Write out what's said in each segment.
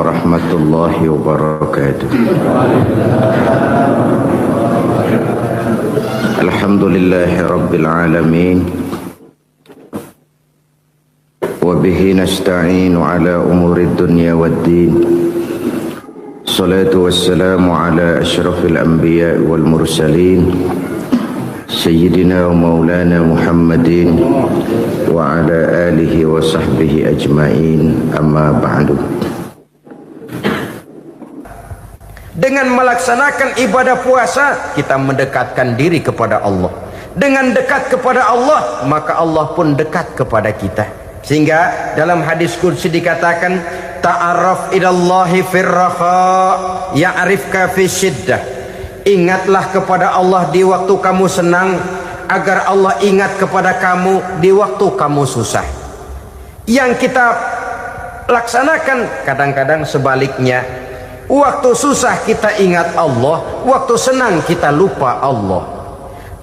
warahmatullahi wabarakatuh. Alhamdulillahi rabbil alamin. Wabihi nasta'inu ala umuri dunya waddin. Salatu wassalamu ala ashrafil anbiya wal mursalin Sayyidina wa maulana Muhammadin wa ala alihi wa sahbihi ajma'in, amma ba'du. Dengan melaksanakan ibadah puasa, kita mendekatkan diri kepada Allah. Dengan dekat kepada Allah, maka Allah pun dekat kepada kita. Sehingga dalam hadis qudsi dikatakan, ta'arraf ilallahi firraha ya'rifka fi syiddah. Ingatlah kepada Allah di waktu kamu senang, agar Allah ingat kepada kamu di waktu kamu susah. Yang kita laksanakan kadang-kadang sebaliknya. Waktu susah kita ingat Allah, waktu senang kita lupa Allah.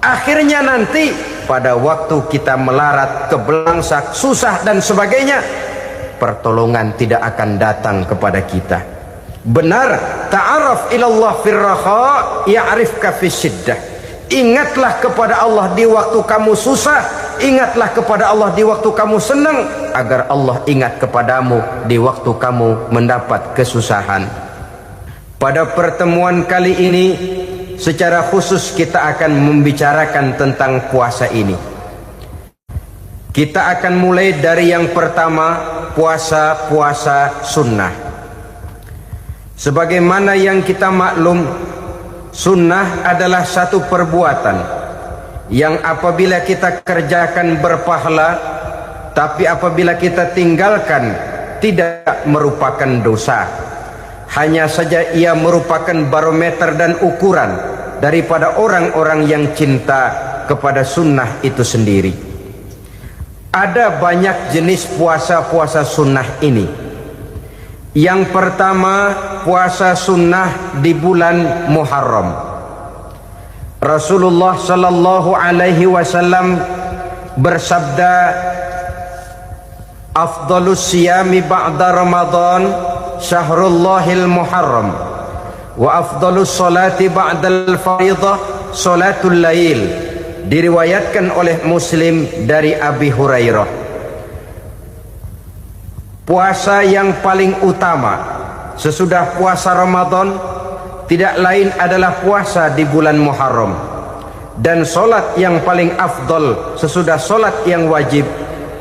Akhirnya nanti pada waktu kita melarat, kebelangsak, susah dan sebagainya, pertolongan tidak akan datang kepada kita. Benar, ta'arraf ilallah firraha ya'rifka fi syiddah. Ingatlah kepada Allah di waktu kamu susah, ingatlah kepada Allah di waktu kamu senang, agar Allah ingat kepadamu di waktu kamu mendapat kesusahan. Pada pertemuan kali ini secara khusus kita akan membicarakan tentang puasa ini. Kita akan mulai dari yang pertama, puasa sunnah. Sebagaimana yang kita maklum, sunnah adalah satu perbuatan yang apabila kita kerjakan berpahala, tapi apabila kita tinggalkan tidak merupakan dosa. Hanya saja ia merupakan barometer dan ukuran daripada orang-orang yang cinta kepada sunnah itu sendiri. Ada banyak jenis puasa sunnah ini. Yang pertama, puasa sunnah di bulan Muharram. Rasulullah sallallahu alaihi wasallam bersabda, afdalus siyami ba'da Ramadan Syahrullahil Muharram, wa afdalus salati ba'dal faridah salatul lail. Diriwayatkan oleh Muslim dari Abi Hurairah. Puasa yang paling utama sesudah puasa Ramadan tidak lain adalah puasa di bulan Muharram. Dan solat yang paling afdal sesudah solat yang wajib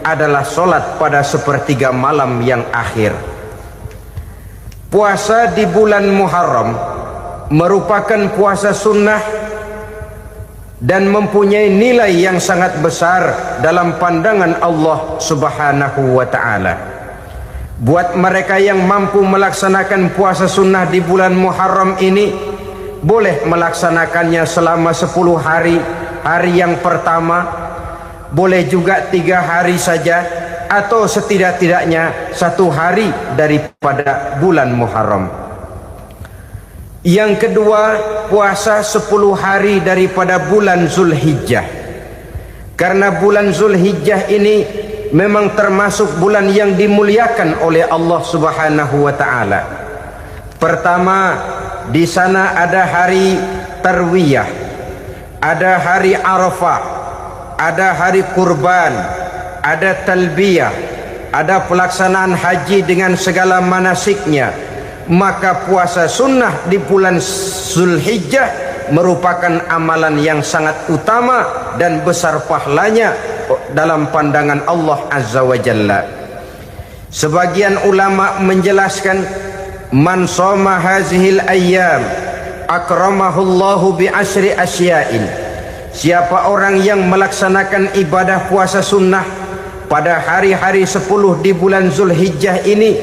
adalah solat pada sepertiga malam yang akhir. Puasa di bulan Muharram merupakan puasa sunnah dan mempunyai nilai yang sangat besar dalam pandangan Allah Subhanahu wa ta'ala. Buat mereka yang mampu melaksanakan puasa sunnah di bulan Muharram ini, boleh melaksanakannya selama 10 hari. Hari yang pertama boleh juga 3 hari saja, atau setidak-tidaknya 1 hari daripada bulan Muharram. Yang kedua, puasa 10 hari daripada bulan Zulhijjah. Karena bulan Zulhijjah ini memang termasuk bulan yang dimuliakan oleh Allah Subhanahu wa ta'ala. Pertama, di sana ada hari Tarwiyah, ada hari Arafah, ada hari kurban, ada talbiyah, ada pelaksanaan haji dengan segala manasiknya. Maka puasa sunnah di bulan Zulhijjah merupakan amalan yang sangat utama dan besar pahalanya dalam pandangan Allah Azza wa Jalla. Sebagian ulama menjelaskan, man shoma hazihil ayyam akramahullahu bi asri asya'in. Siapa orang yang melaksanakan ibadah puasa sunnah pada hari-hari 10 di bulan Zulhijjah ini,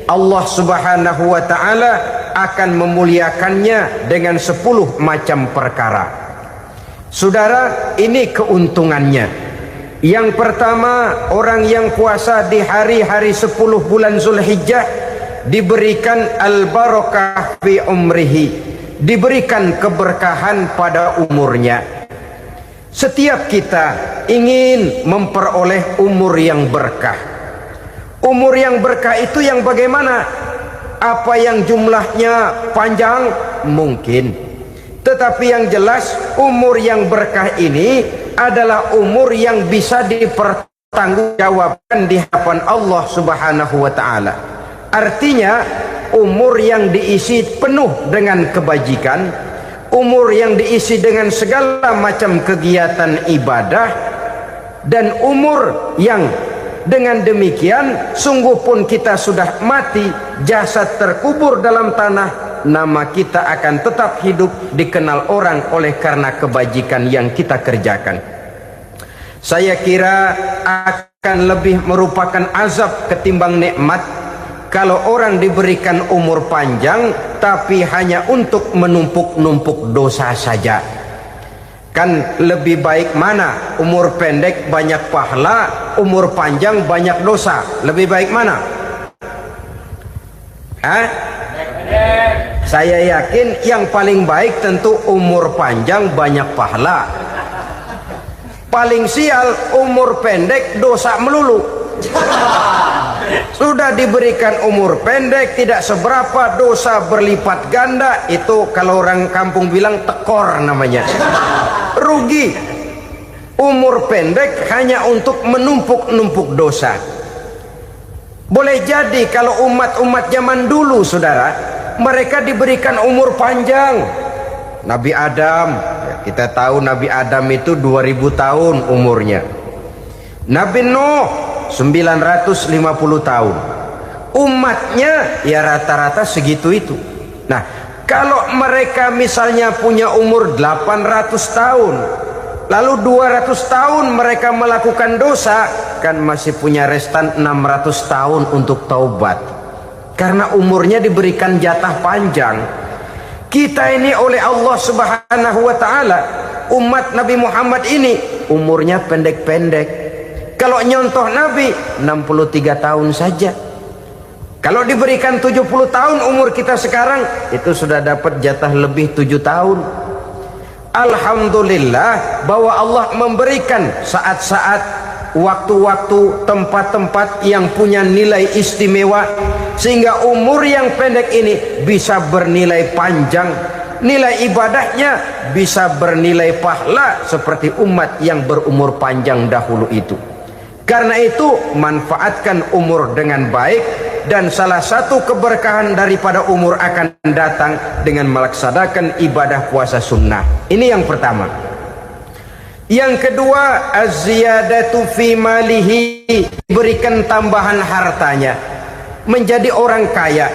Allah Subhanahu wa ta'ala akan memuliakannya dengan 10 macam perkara. Saudara, ini keuntungannya. Yang pertama, orang yang puasa di hari-hari 10 bulan Zulhijjah diberikan al-barakah fi umrihi, diberikan keberkahan pada umurnya. Setiap kita ingin memperoleh umur yang berkah. Umur yang berkah itu yang bagaimana? Apa yang jumlahnya panjang? Mungkin. Tetapi yang jelas umur yang berkah ini adalah umur yang bisa dipertanggungjawabkan di hadapan Allah Subhanahu wa taala. Artinya umur yang diisi penuh dengan kebajikan, umur yang diisi dengan segala macam kegiatan ibadah, dan umur yang dengan demikian sungguh pun kita sudah mati, jasad terkubur dalam tanah, nama kita akan tetap hidup, dikenal orang oleh karena kebajikan yang kita kerjakan. Saya kira akan lebih merupakan azab ketimbang nikmat kalau orang diberikan umur panjang tapi hanya untuk menumpuk-numpuk dosa saja. Kan lebih baik mana? Umur pendek banyak pahala, umur panjang banyak dosa. Lebih baik mana? Saya yakin yang paling baik tentu umur panjang banyak pahala. Paling sial umur pendek dosa melulu. Sudah diberikan umur pendek tidak seberapa, dosa berlipat ganda. Itu kalau orang kampung bilang tekor namanya. Rugi. Umur pendek hanya untuk menumpuk-numpuk dosa. Boleh jadi kalau umat-umat zaman dulu, saudara, mereka diberikan umur panjang. Nabi Adam, kita tahu Nabi Adam itu 2000 tahun umurnya. Nabi Nuh 950 tahun. Umatnya ya rata-rata segitu itu. Nah, kalau mereka misalnya punya umur 800 tahun, lalu 200 tahun mereka melakukan dosa, kan masih punya restan 600 tahun untuk taubat. Karena umurnya diberikan jatah panjang. Kita ini oleh Allah Subhanahu wa taala, umat Nabi Muhammad ini umurnya pendek-pendek. Kalau nyontoh Nabi 63 tahun saja. Kalau diberikan 70 tahun umur kita sekarang, itu sudah dapat jatah lebih 7 tahun. Alhamdulillah bahwa Allah memberikan saat-saat, waktu-waktu, tempat-tempat yang punya nilai istimewa, sehingga umur yang pendek ini bisa bernilai panjang, nilai ibadahnya bisa bernilai pahala seperti umat yang berumur panjang dahulu itu. Karena itu manfaatkan umur dengan baik, dan salah satu keberkahan daripada umur akan datang dengan melaksanakan ibadah puasa sunnah. Ini yang pertama. Yang kedua, az-ziyadatu fi malihi, berikan tambahan hartanya, menjadi orang kaya.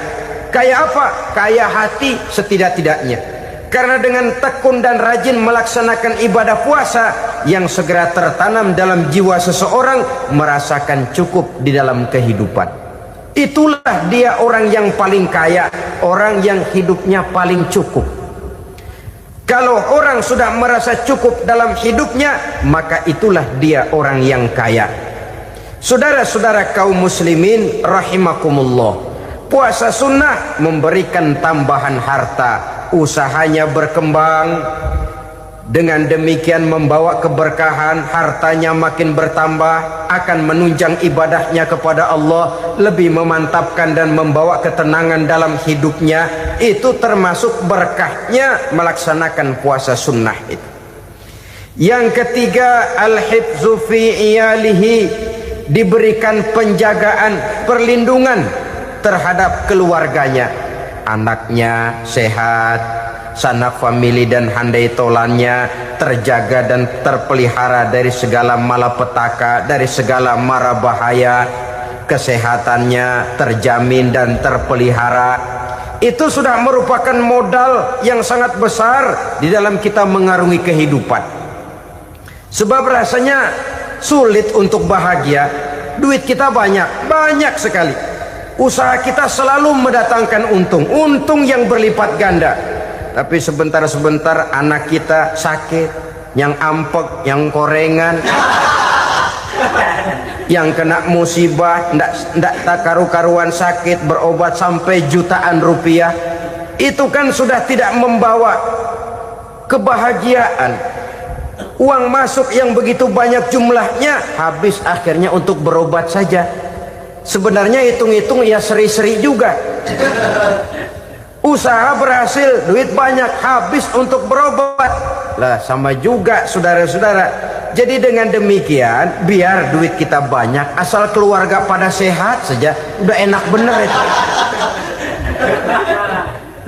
Kaya apa? Kaya hati setidak-tidaknya. Karena dengan tekun dan rajin melaksanakan ibadah puasa, yang segera tertanam dalam jiwa seseorang merasakan cukup di dalam kehidupan. Itulah dia orang yang paling kaya, orang yang hidupnya paling cukup. Kalau orang sudah merasa cukup dalam hidupnya, maka itulah dia orang yang kaya. Saudara-saudara kaum muslimin rahimakumullah, puasa sunnah memberikan tambahan harta, usahanya berkembang, dengan demikian membawa keberkahan, hartanya makin bertambah, akan menunjang ibadahnya kepada Allah, lebih memantapkan dan membawa ketenangan dalam hidupnya. Itu termasuk berkahnya melaksanakan puasa sunnah itu. Yang ketiga, al-hifzu fi iyalihi, diberikan penjagaan, perlindungan terhadap keluarganya, anaknya sehat, sanak famili dan handai tolannya terjaga dan terpelihara dari segala malapetaka, dari segala mara bahaya, kesehatannya terjamin dan terpelihara. Itu sudah merupakan modal yang sangat besar di dalam kita mengarungi kehidupan. Sebab rasanya sulit untuk bahagia, duit kita banyak sekali, usaha kita selalu mendatangkan untung yang berlipat ganda. Tapi sebentar-sebentar anak kita sakit, yang ampek, yang korengan, yang kena musibah, ndak karu-karuan sakit, berobat sampai jutaan rupiah. Itu kan sudah tidak membawa kebahagiaan. Uang masuk yang begitu banyak jumlahnya, habis akhirnya untuk berobat saja. Sebenarnya hitung-hitung ya seri-seri juga. Usaha berhasil, duit banyak, habis untuk berobat. Lah sama juga saudara-saudara. Jadi dengan demikian, biar duit kita banyak, asal keluarga pada sehat saja, udah enak bener itu.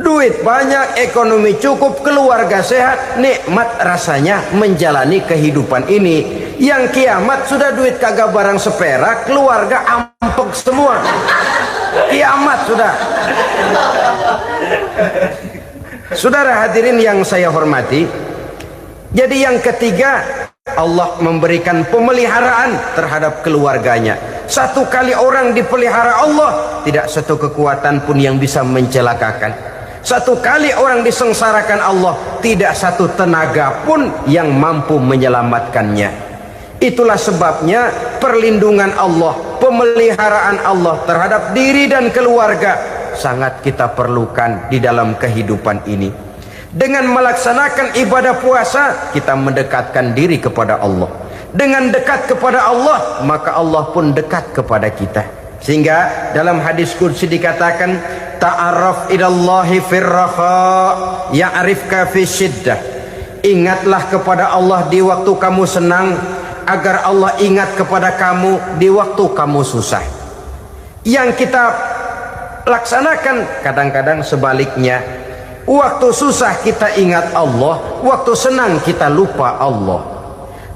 Duit banyak, ekonomi cukup, keluarga sehat, nikmat rasanya menjalani kehidupan ini. Yang kiamat sudah duit kagak barang seperak, keluarga ampek semua. Kiamat sudah. Saudara hadirin yang saya hormati, jadi yang ketiga, Allah memberikan pemeliharaan terhadap keluarganya. Satu kali orang dipelihara Allah, tidak satu kekuatan pun yang bisa mencelakakan. Satu kali orang disengsarakan Allah, tidak satu tenaga pun yang mampu menyelamatkannya. Itulah sebabnya perlindungan Allah, pemeliharaan Allah terhadap diri dan keluarga sangat kita perlukan di dalam kehidupan ini. Dengan melaksanakan ibadah puasa, kita mendekatkan diri kepada Allah. Dengan dekat kepada Allah, maka Allah pun dekat kepada kita. Sehingga dalam hadis qudsi dikatakan, ta'arraf ilallahi firraha ya'rifka fi syiddah. Ingatlah kepada Allah di waktu kamu senang, agar Allah ingat kepada kamu di waktu kamu susah. Yang kita laksanakan kadang-kadang sebaliknya. Waktu susah kita ingat Allah, waktu senang kita lupa Allah.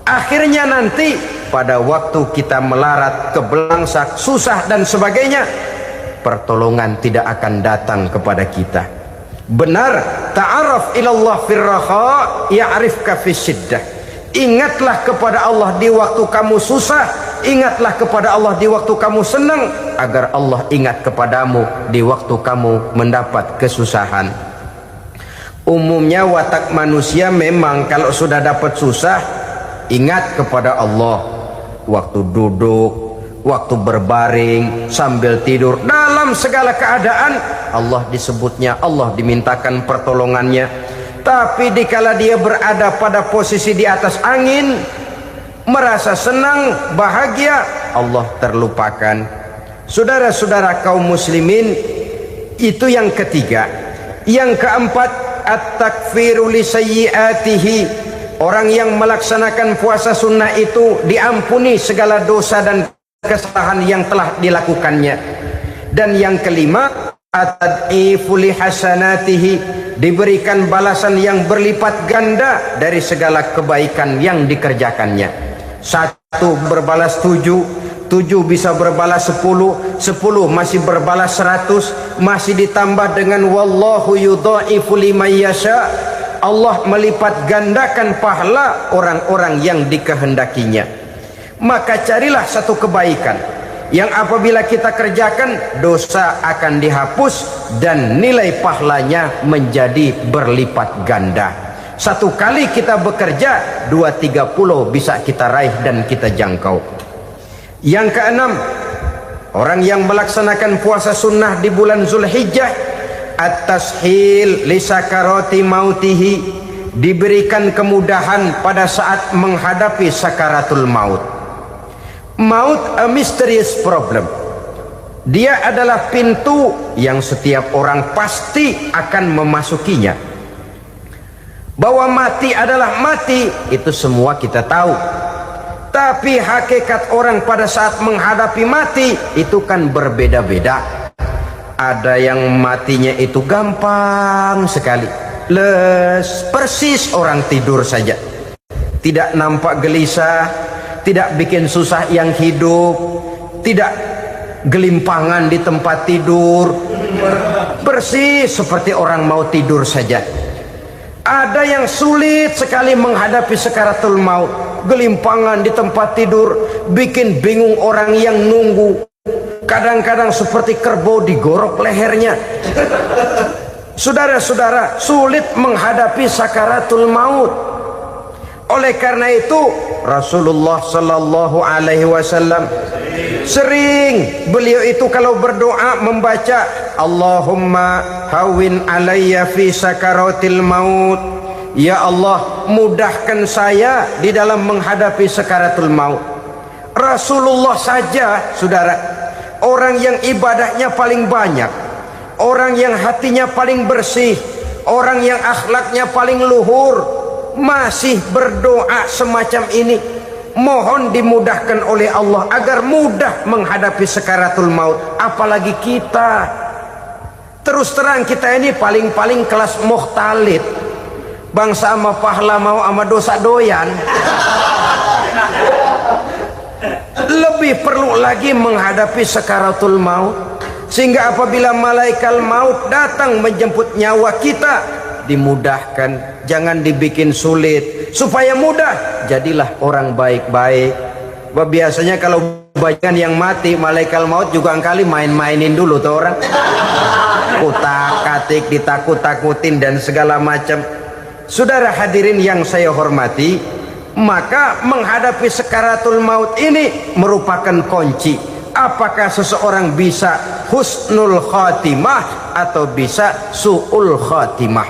Akhirnya nanti pada waktu kita melarat, kebelangsak, susah dan sebagainya, pertolongan tidak akan datang kepada kita. Benar, ta'arraf ilallah firraha ya'rifka fi syiddah. Ingatlah kepada Allah di waktu kamu susah, ingatlah kepada Allah di waktu kamu senang, agar Allah ingat kepadamu di waktu kamu mendapat kesusahan. Umumnya watak manusia memang kalau sudah dapat susah, ingat kepada Allah. Waktu duduk, waktu berbaring, sambil tidur, dalam segala keadaan Allah disebutnya, Allah dimintakan pertolongannya. Tapi dikala dia berada pada posisi di atas angin, merasa senang, bahagia, Allah terlupakan. Saudara-saudara kaum muslimin, itu yang ketiga. Yang keempat, at-takfiru li sayyiatihi. Orang yang melaksanakan puasa sunnah itu diampuni segala dosa dan kesalahan yang telah dilakukannya. Dan yang kelima, at-tad'ifu li hasanatihi. Diberikan balasan yang berlipat ganda dari segala kebaikan yang dikerjakannya. 1 berbalas 7, 7 bisa berbalas 10, 10 masih berbalas 100, masih ditambah dengan wallahu yudha'ifu liman yasha. Allah melipat gandakan pahala orang-orang yang dikehendakinya. Maka carilah satu kebaikan yang apabila kita kerjakan, dosa akan dihapus dan nilai pahalanya menjadi berlipat ganda. 1 kali kita bekerja, 2-30 bisa kita raih dan kita jangkau. Yang keenam, orang yang melaksanakan puasa sunnah di bulan Zulhijjah, at-tashil li sakarati mautihi. Diberikan kemudahan pada saat menghadapi sakaratul maut. Maut a mysterious problem. Dia adalah pintu yang setiap orang pasti akan memasukinya. Bahwa mati adalah mati, itu semua kita tahu. Tapi hakikat orang pada saat menghadapi mati itu kan berbeda-beda. Ada yang matinya itu gampang sekali, persis orang tidur saja, tidak nampak gelisah, tidak bikin susah yang hidup, tidak gelimpangan di tempat tidur, persis seperti orang mau tidur saja. Ada yang sulit sekali menghadapi sakaratul maut, gelimpangan di tempat tidur, bikin bingung orang yang nunggu. Kadang-kadang seperti kerbau digorok lehernya. Saudara-saudara, sulit menghadapi sakaratul maut. Oleh karena itu Rasulullah sallallahu alaihi wasallam sering beliau itu kalau berdoa membaca Allahumma hawin alayya fi sakaratil maut. Ya Allah, mudahkan saya di dalam menghadapi sakaratul maut. Rasulullah saja, saudara, orang yang ibadahnya paling banyak, orang yang hatinya paling bersih, orang yang akhlaknya paling luhur, masih berdoa semacam ini, mohon dimudahkan oleh Allah agar mudah menghadapi sakaratul maut. Apalagi kita, terus terang kita ini paling-paling kelas mukhtalid, bangsa sama pahala mau sama dosa doyan. Lebih perlu lagi menghadapi sakaratul maut, sehingga apabila malaikat maut datang menjemput nyawa kita, dimudahkan, jangan dibikin sulit, supaya mudah. Jadilah orang baik-baik. Biasanya kalau banyak yang mati, malaikat maut juga kali main-mainin dulu tuh orang, kutak-katik, ditakut-takutin dan segala macam. Saudara hadirin yang saya hormati, maka menghadapi sakaratul maut ini merupakan kunci. Apakah seseorang bisa husnul khatimah atau bisa su'ul khatimah?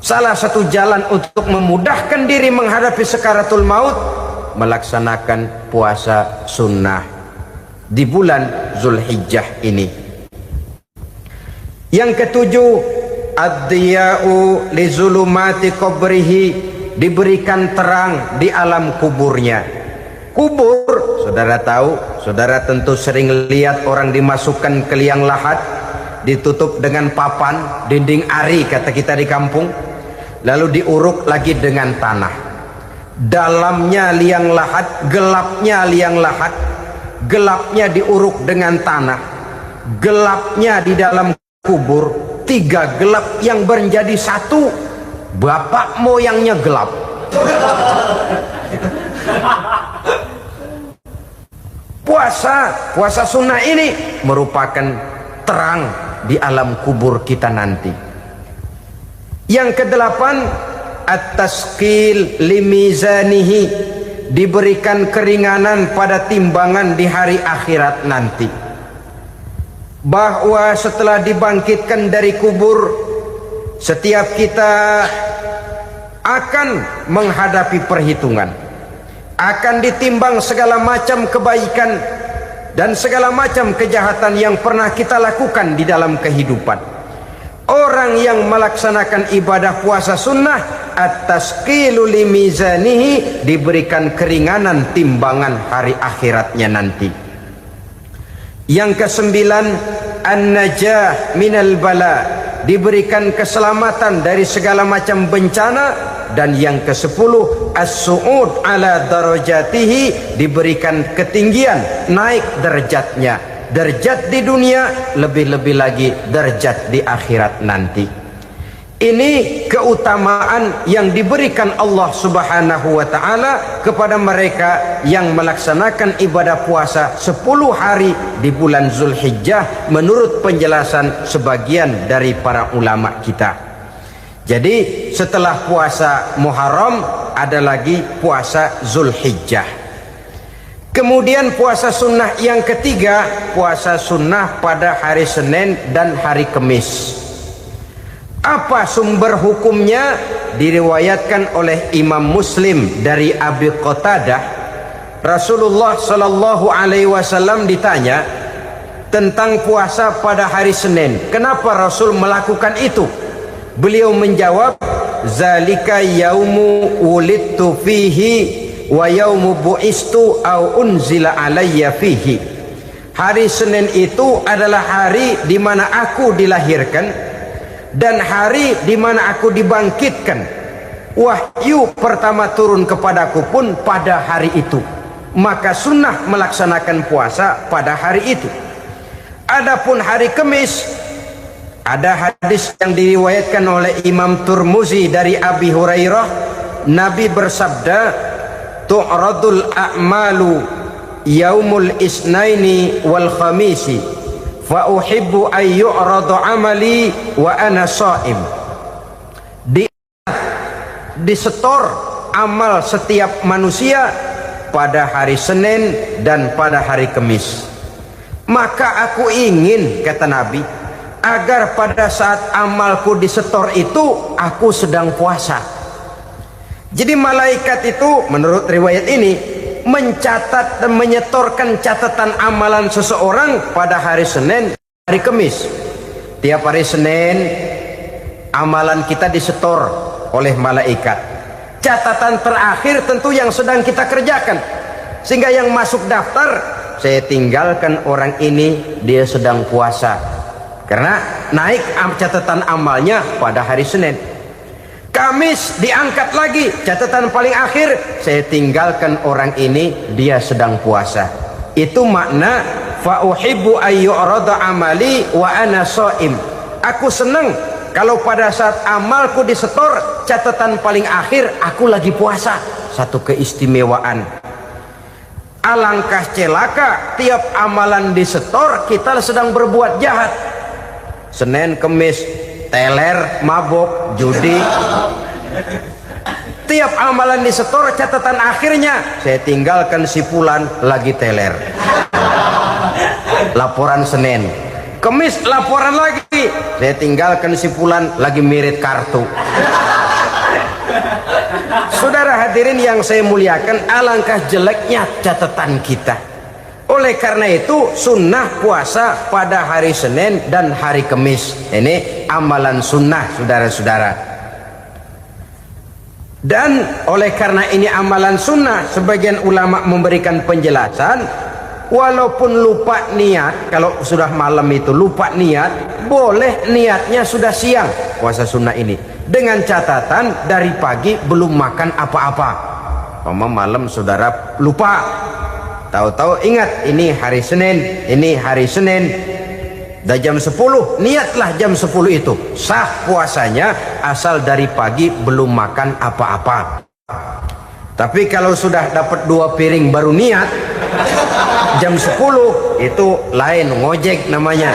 Salah satu jalan untuk memudahkan diri menghadapi sakaratul maut, melaksanakan puasa sunnah di bulan Zulhijjah ini. Yang ketujuh, ad-diya'u li zulumati qabrihi, diberikan terang di alam kuburnya. Kubur, saudara tahu, saudara tentu sering lihat orang dimasukkan ke liang lahat, ditutup dengan papan, dinding ari kata kita di kampung, lalu diuruk lagi dengan tanah. Dalamnya liang lahat, gelapnya liang lahat, gelapnya diuruk dengan tanah, gelapnya di dalam kubur, tiga gelap yang menjadi satu. Bapak moyangnya gelap. Puasa sunnah ini merupakan terang di alam kubur kita nanti. Yang kedelapan, at-tasqil limizanihi, diberikan keringanan pada timbangan di hari akhirat nanti. Bahwa setelah dibangkitkan dari kubur, setiap kita akan menghadapi perhitungan, akan ditimbang segala macam kebaikan dan segala macam kejahatan yang pernah kita lakukan di dalam kehidupan. Orang yang melaksanakan ibadah puasa sunnah, at-tasqilu limizanihi, diberikan keringanan timbangan hari akhiratnya nanti. Yang kesembilan, an-najah minal bala, diberikan keselamatan dari segala macam bencana. Dan yang ke-10, as-su'ud ala darajatihi, diberikan ketinggian, naik derajatnya, derajat di dunia, lebih-lebih lagi derajat di akhirat nanti. Ini keutamaan yang diberikan Allah Subhanahu wa ta'ala kepada mereka yang melaksanakan ibadah puasa 10 hari di bulan Zulhijjah menurut penjelasan sebagian dari para ulama kita. Jadi setelah puasa Muharram ada lagi puasa Zulhijjah. Kemudian puasa sunnah yang ketiga, puasa sunnah pada hari Senin dan hari Kamis. Apa sumber hukumnya? Diriwayatkan oleh Imam Muslim dari Abi Qatadah, Rasulullah sallallahu alaihi wasallam ditanya tentang puasa pada hari Senin. Kenapa Rasul melakukan itu? Beliau menjawab, zalika yaumu wulidtu fihi wa yaumu bu'istu au unzila alayya fihi. Hari Senin itu adalah hari di mana aku dilahirkan dan hari di mana aku dibangkitkan. Wahyu pertama turun kepadaku pun pada hari itu. Maka sunnah melaksanakan puasa pada hari itu. Adapun hari Kamis, ada hadis yang diriwayatkan oleh Imam Turmuzi dari Abi Hurairah, Nabi bersabda, tu'radul a'malu yaumul isnaini wal khamisi fa uhibbu ay yu'radu amali wa ana sha'im. Disetor amal setiap manusia pada hari Senin dan pada hari Kamis. Maka aku ingin, kata Nabi, agar pada saat amalku disetor itu aku sedang puasa. Jadi malaikat itu menurut riwayat ini mencatat dan menyetorkan catatan amalan seseorang pada hari Senin, hari Kamis. Tiap hari Senin amalan kita disetor oleh malaikat. Catatan terakhir tentu yang sedang kita kerjakan, sehingga yang masuk daftar, saya tinggalkan orang ini, dia sedang puasa, karena naik catatan amalnya pada hari Senin. Kamis diangkat lagi, catatan paling akhir, saya tinggalkan orang ini, dia sedang puasa. Itu makna fa uhibbu ayyurada amali wa ana shaim. Aku senang kalau pada saat amalku disetor, catatan paling akhir aku lagi puasa. Satu keistimewaan. Alangkah celaka tiap amalan disetor kita sedang berbuat jahat. Senin, Kemis, teler, mabok, judi. Tiap amalan disetor, catatan akhirnya saya tinggalkan si fulan lagi teler. Laporan Senin. Kemis laporan lagi, saya tinggalkan si fulan lagi mirit kartu. Saudara hadirin yang saya muliakan, alangkah jeleknya catatan kita. Oleh karena itu sunnah puasa pada hari Senin dan hari Kamis. Ini amalan sunnah, saudara-saudara. Dan oleh karena ini amalan sunnah, sebagian ulama memberikan penjelasan, walaupun lupa niat, kalau sudah malam itu lupa niat, boleh niatnya sudah siang puasa sunnah ini, dengan catatan dari pagi belum makan apa-apa. Malam saudara lupa, tahu-tahu ingat ini hari Senin, dah jam 10, niatlah jam 10 itu, sah puasanya asal dari pagi belum makan apa-apa. Tapi kalau sudah dapat 2 piring baru niat jam 10, itu lain, ngojek namanya.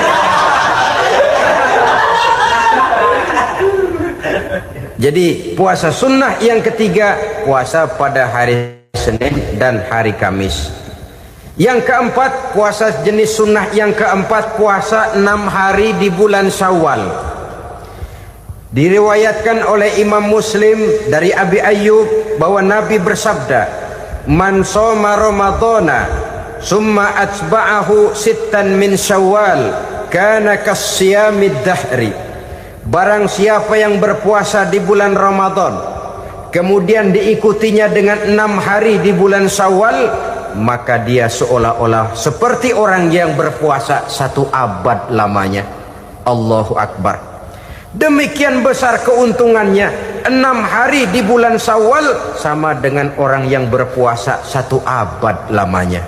Jadi puasa sunnah yang ketiga, puasa pada hari Senin dan hari Kamis. Yang keempat, puasa jenis sunnah yang keempat, puasa 6 hari di bulan Syawal. Diriwayatkan oleh Imam Muslim dari Abi Ayyub bahwa Nabi bersabda, "Man shoma Ramadhana summa atba'ahu sittan min Syawal kana kasyamid dahri." Barang siapa yang berpuasa di bulan Ramadan kemudian diikutinya dengan 6 hari di bulan Syawal, maka dia seolah-olah seperti orang yang berpuasa 1 abad lamanya. Allahu Akbar. Demikian besar keuntungannya. 6 hari di bulan Syawal sama dengan orang yang berpuasa 1 abad lamanya.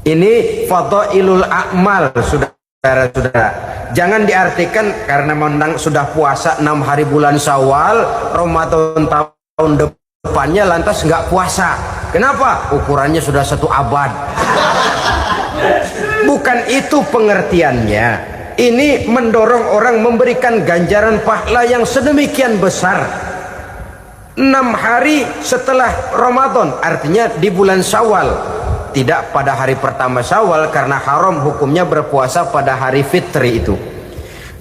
Ini fadailul a'mal, saudara-saudara. Jangan diartikan karena memang sudah puasa 6 hari bulan Syawal, Ramadan tahun depannya lantas nggak puasa. Kenapa? Ukurannya sudah 1 abad. Bukan itu pengertiannya. Ini mendorong orang memberikan ganjaran pahala yang sedemikian besar. 6 hari setelah Ramadan, artinya di bulan Syawal. Tidak pada hari pertama Syawal, karena haram hukumnya berpuasa pada hari fitri itu.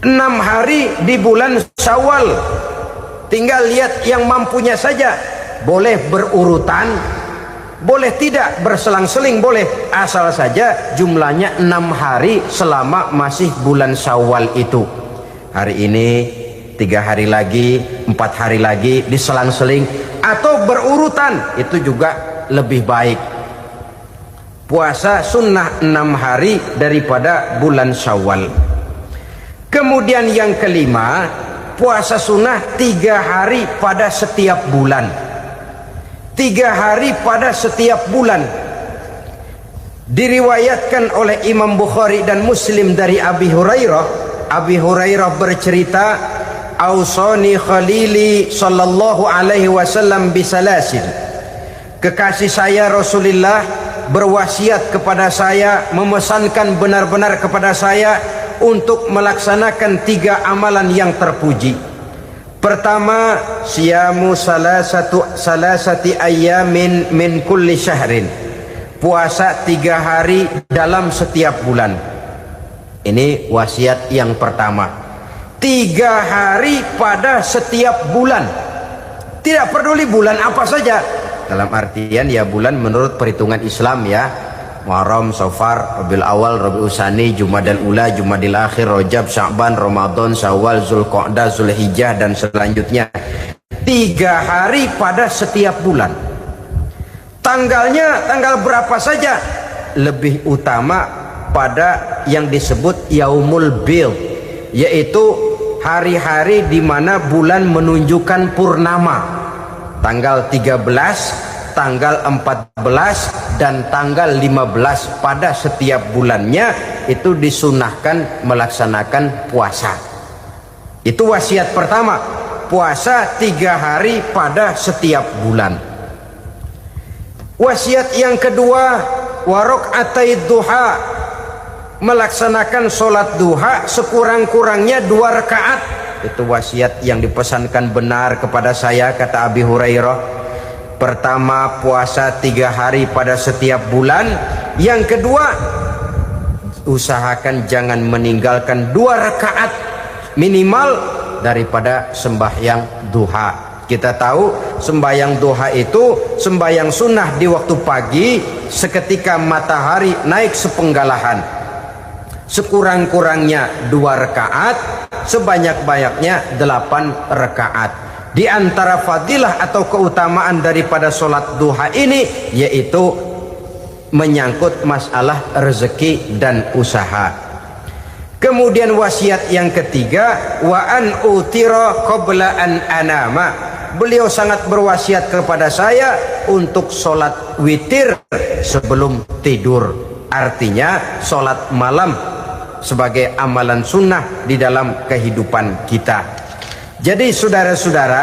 6 hari di bulan Syawal. Tinggal lihat yang mampunya saja. Boleh berurutan, boleh tidak berselang-seling, boleh, asal saja jumlahnya 6 hari selama masih bulan Syawal itu. Hari ini 3 hari lagi, 4 hari lagi, diselang-seling atau berurutan, itu juga lebih baik. Puasa sunnah 6 hari daripada bulan Syawal. Kemudian yang kelima, puasa sunnah 3 hari pada setiap bulan. 3 hari pada setiap bulan. Diriwayatkan oleh Imam Bukhari dan Muslim dari Abi Hurairah. Abi Hurairah bercerita, "Ausani khalili sallallahu alaihi wasallam bisalasin." Kekasih saya Rasulullah berwasiat kepada saya, memesankan benar-benar kepada saya untuk melaksanakan 3 amalan yang terpuji. Pertama, siyamu salasati ayyamin min kulli syahrin. Puasa 3 hari dalam setiap bulan. Ini wasiat yang pertama. 3 hari pada setiap bulan. Tidak peduli bulan apa saja, dalam artian ya bulan menurut perhitungan Islam ya. Muharram, Safar, Rabiul Awal, Rabiul Tsani, Jumadal Ula, Jumadil Akhir, Rajab, Sya'ban, Ramadan, Syawal, Zulqa'dah, Zulhijjah dan selanjutnya. 3 hari pada setiap bulan. Tanggalnya tanggal berapa saja? Lebih utama pada yang disebut Yaumul Bid, yaitu hari-hari di mana bulan menunjukkan purnama. Tanggal 13, tanggal 14 dan tanggal 15 pada setiap bulannya itu disunahkan melaksanakan puasa. Itu wasiat pertama, puasa 3 hari pada setiap bulan. Wasiat yang kedua, waraqatai duha, melaksanakan sholat duha sekurang-kurangnya 2 rakaat. Itu wasiat yang dipesankan benar kepada saya, kata Abi Hurairah. Pertama, puasa 3 hari pada setiap bulan. Yang kedua, usahakan jangan meninggalkan 2 rakaat minimal daripada sembahyang duha. Kita tahu sembahyang duha itu sembahyang sunnah di waktu pagi seketika matahari naik sepenggalahan. Sekurang-kurangnya 2 rakaat, sebanyak-banyaknya 8 rakaat. Di antara fadilah atau keutamaan daripada sholat duha ini yaitu menyangkut masalah rezeki dan usaha. Kemudian wasiat yang ketiga, wa an utira qabla an anama. Beliau sangat berwasiat kepada saya untuk sholat witir sebelum tidur. Artinya sholat malam sebagai amalan sunnah di dalam kehidupan kita. Jadi saudara-saudara,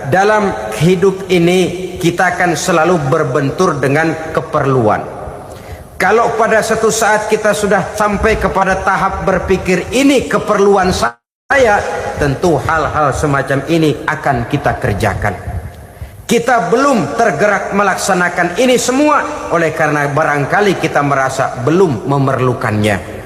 dalam hidup ini kita akan selalu berbentur dengan keperluan. Kalau pada satu saat kita sudah sampai kepada tahap berpikir ini keperluan saya, tentu hal-hal semacam ini akan kita kerjakan. Kita belum tergerak melaksanakan ini semua oleh karena barangkali kita merasa belum memerlukannya.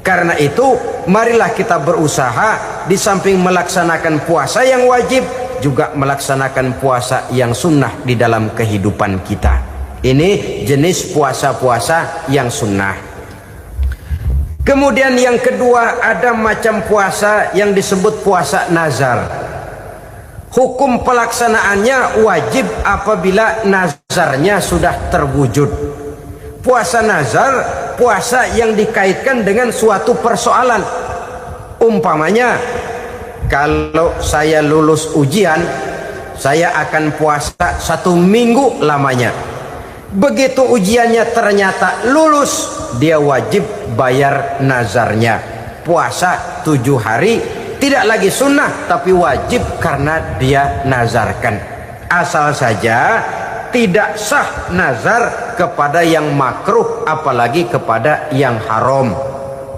Karena itu marilah kita berusaha di samping melaksanakan puasa yang wajib juga melaksanakan puasa yang sunnah di dalam kehidupan kita. Ini jenis puasa-puasa yang sunnah. Kemudian yang kedua, ada macam puasa yang disebut puasa nazar. Hukum pelaksanaannya wajib apabila nazarnya sudah terwujud. Puasa nazar, puasa yang dikaitkan dengan suatu persoalan. Umpamanya, kalau saya lulus ujian, saya akan puasa 1 minggu lamanya. Begitu ujiannya ternyata lulus, dia wajib bayar nazarnya. Puasa 7 hari, tidak lagi sunnah tapi wajib karena dia nazarkan. Asal saja tidak sah nazar kepada yang makruh apalagi kepada yang haram.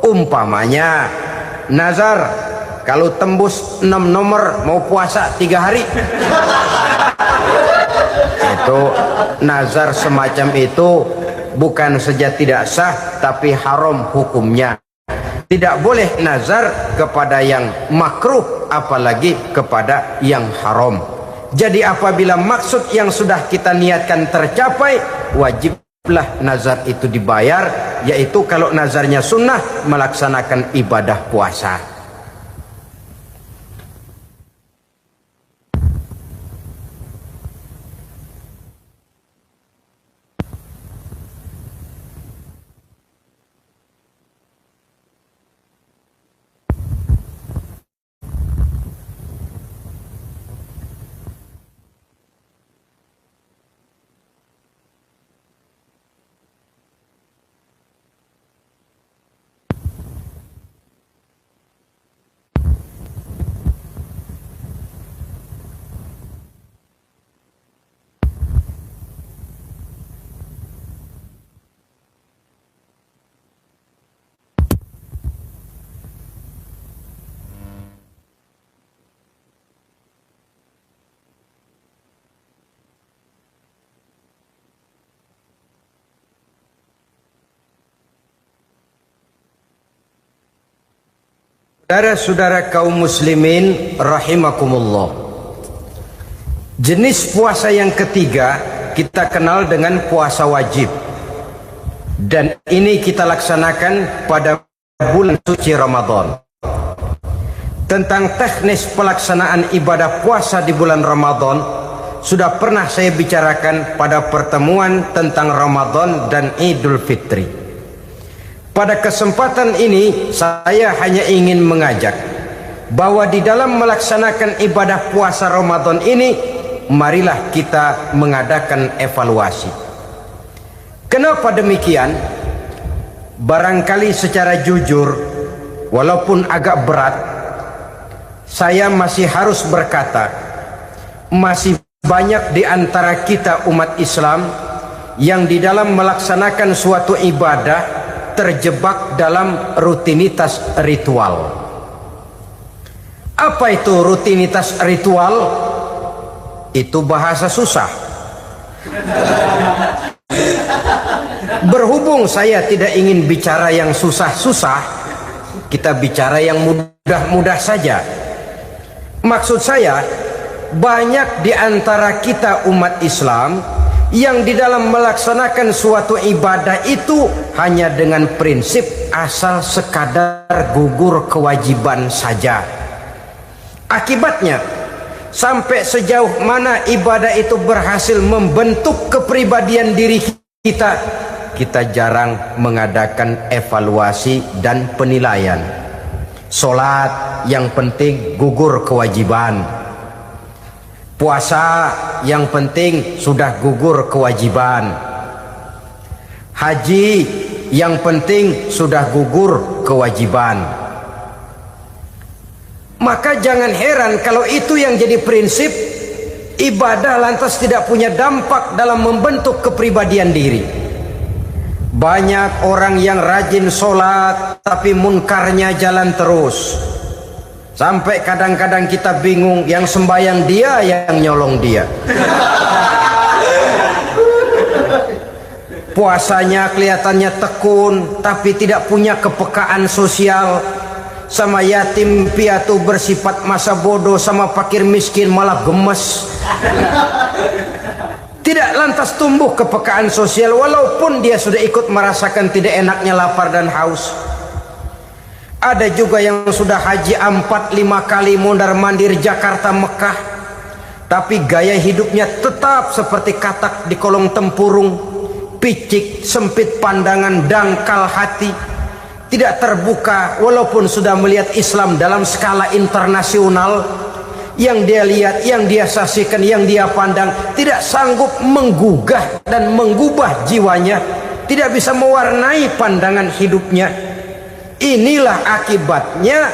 Umpamanya nazar kalau tembus 6 nomor mau puasa 3 hari. Itu nazar semacam itu bukan saja tidak sah tapi haram hukumnya. Tidak boleh nazar kepada yang makruh apalagi kepada yang haram. Jadi apabila maksud yang sudah kita niatkan tercapai, wajiblah nazar itu dibayar, yaitu kalau nazarnya sunnah melaksanakan ibadah puasa. Saudara-saudara kaum muslimin rahimakumullah. Jenis puasa yang ketiga kita kenal dengan puasa wajib. Dan ini kita laksanakan pada bulan suci Ramadan. Tentang teknis pelaksanaan ibadah puasa di bulan Ramadan sudah pernah saya bicarakan pada pertemuan tentang Ramadan dan Idul Fitri. Pada kesempatan ini saya hanya ingin mengajak bahwa di dalam melaksanakan ibadah puasa Ramadan ini, marilah kita mengadakan evaluasi. Kenapa demikian? Barangkali secara jujur, walaupun agak berat, saya masih harus berkata, masih banyak di antara kita umat Islam yang di dalam melaksanakan suatu ibadah terjebak dalam rutinitas ritual. Apa itu rutinitas ritual? Itu bahasa susah. Berhubung saya tidak ingin bicara yang susah-susah, kita bicara yang mudah-mudah saja. Maksud saya, banyak di antara kita umat Islam yang di dalam melaksanakan suatu ibadah itu hanya dengan prinsip asal sekadar gugur kewajiban saja. Akibatnya, sampai sejauh mana ibadah itu berhasil membentuk kepribadian diri kita, kita jarang mengadakan evaluasi dan penilaian. Solat yang penting gugur kewajiban. Puasa yang penting sudah gugur kewajiban. Haji yang penting sudah gugur kewajiban. Maka jangan heran kalau itu yang jadi prinsip, ibadah lantas tidak punya dampak dalam membentuk kepribadian diri. Banyak orang yang rajin sholat tapi munkarnya jalan terus. Sampai kadang-kadang kita bingung, yang sembahyang dia, yang nyolong dia. Puasanya kelihatannya tekun, tapi tidak punya kepekaan sosial. Sama yatim piatu bersifat masa bodoh, sama fakir miskin malah gemes. Tidak lantas tumbuh kepekaan sosial, walaupun dia sudah ikut merasakan tidak enaknya lapar dan haus. Ada juga yang sudah haji 4-5 kali mondar-mandir Jakarta Mekah, tapi gaya hidupnya tetap seperti katak di kolong tempurung, picik, sempit pandangan, dangkal hati, tidak terbuka walaupun sudah melihat Islam dalam skala internasional. Yang dia lihat, yang dia saksikan, yang dia pandang tidak sanggup menggugah dan mengubah jiwanya, tidak bisa mewarnai pandangan hidupnya. Inilah akibatnya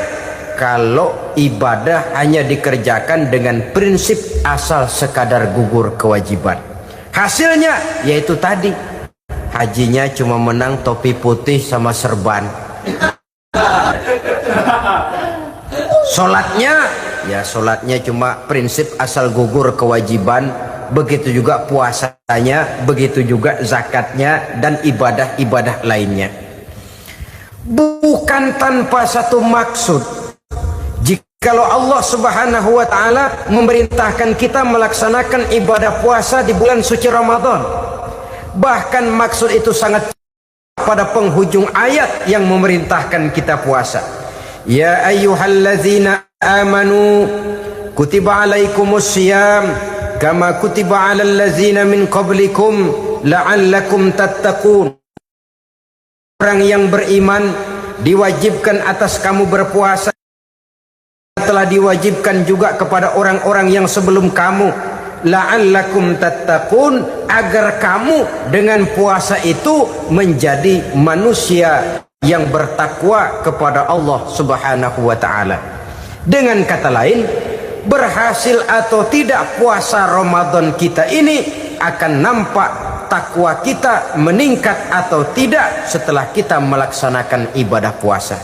kalau ibadah hanya dikerjakan dengan prinsip asal sekadar gugur kewajiban. Hasilnya yaitu tadi, hajinya cuma menang topi putih sama serban. Sholatnya cuma prinsip asal gugur kewajiban. Begitu juga puasanya, begitu juga zakatnya dan ibadah-ibadah lainnya. Bukan tanpa satu maksud. Jikalau Allah Subhanahu wa taala memerintahkan kita melaksanakan ibadah puasa di bulan suci Ramadan, bahkan maksud itu sangat pada penghujung ayat yang memerintahkan kita puasa. Ya ayyuhallazina amanu kutiba alaikumus syiyam kama kutiba alal ladzina min qablikum la'allakum tattaqun. Orang yang beriman diwajibkan atas kamu berpuasa, telah diwajibkan juga kepada orang-orang yang sebelum kamu, la'allakum tattaqun, agar kamu dengan puasa itu menjadi manusia yang bertakwa kepada Allah Subhanahu wa taala. Dengan kata lain, berhasil atau tidak puasa Ramadan kita ini akan nampak takwa kita meningkat atau tidak setelah kita melaksanakan ibadah puasa.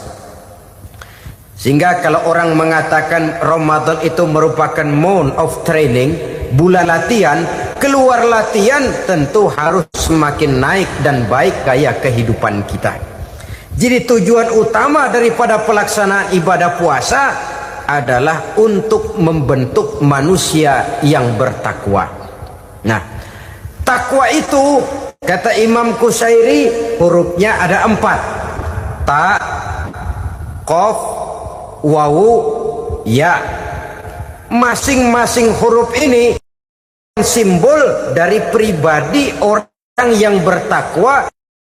Sehingga kalau orang mengatakan Ramadan itu merupakan month of training, bulan latihan, keluar latihan tentu harus semakin naik dan baik gaya kehidupan kita. Jadi tujuan utama daripada pelaksanaan ibadah puasa adalah untuk membentuk manusia yang bertakwa. Nah, Takwa itu kata Imam Qusairi hurufnya ada 4. Ta, qaf, wawu, ya. Masing-masing huruf ini simbol dari pribadi orang yang bertakwa,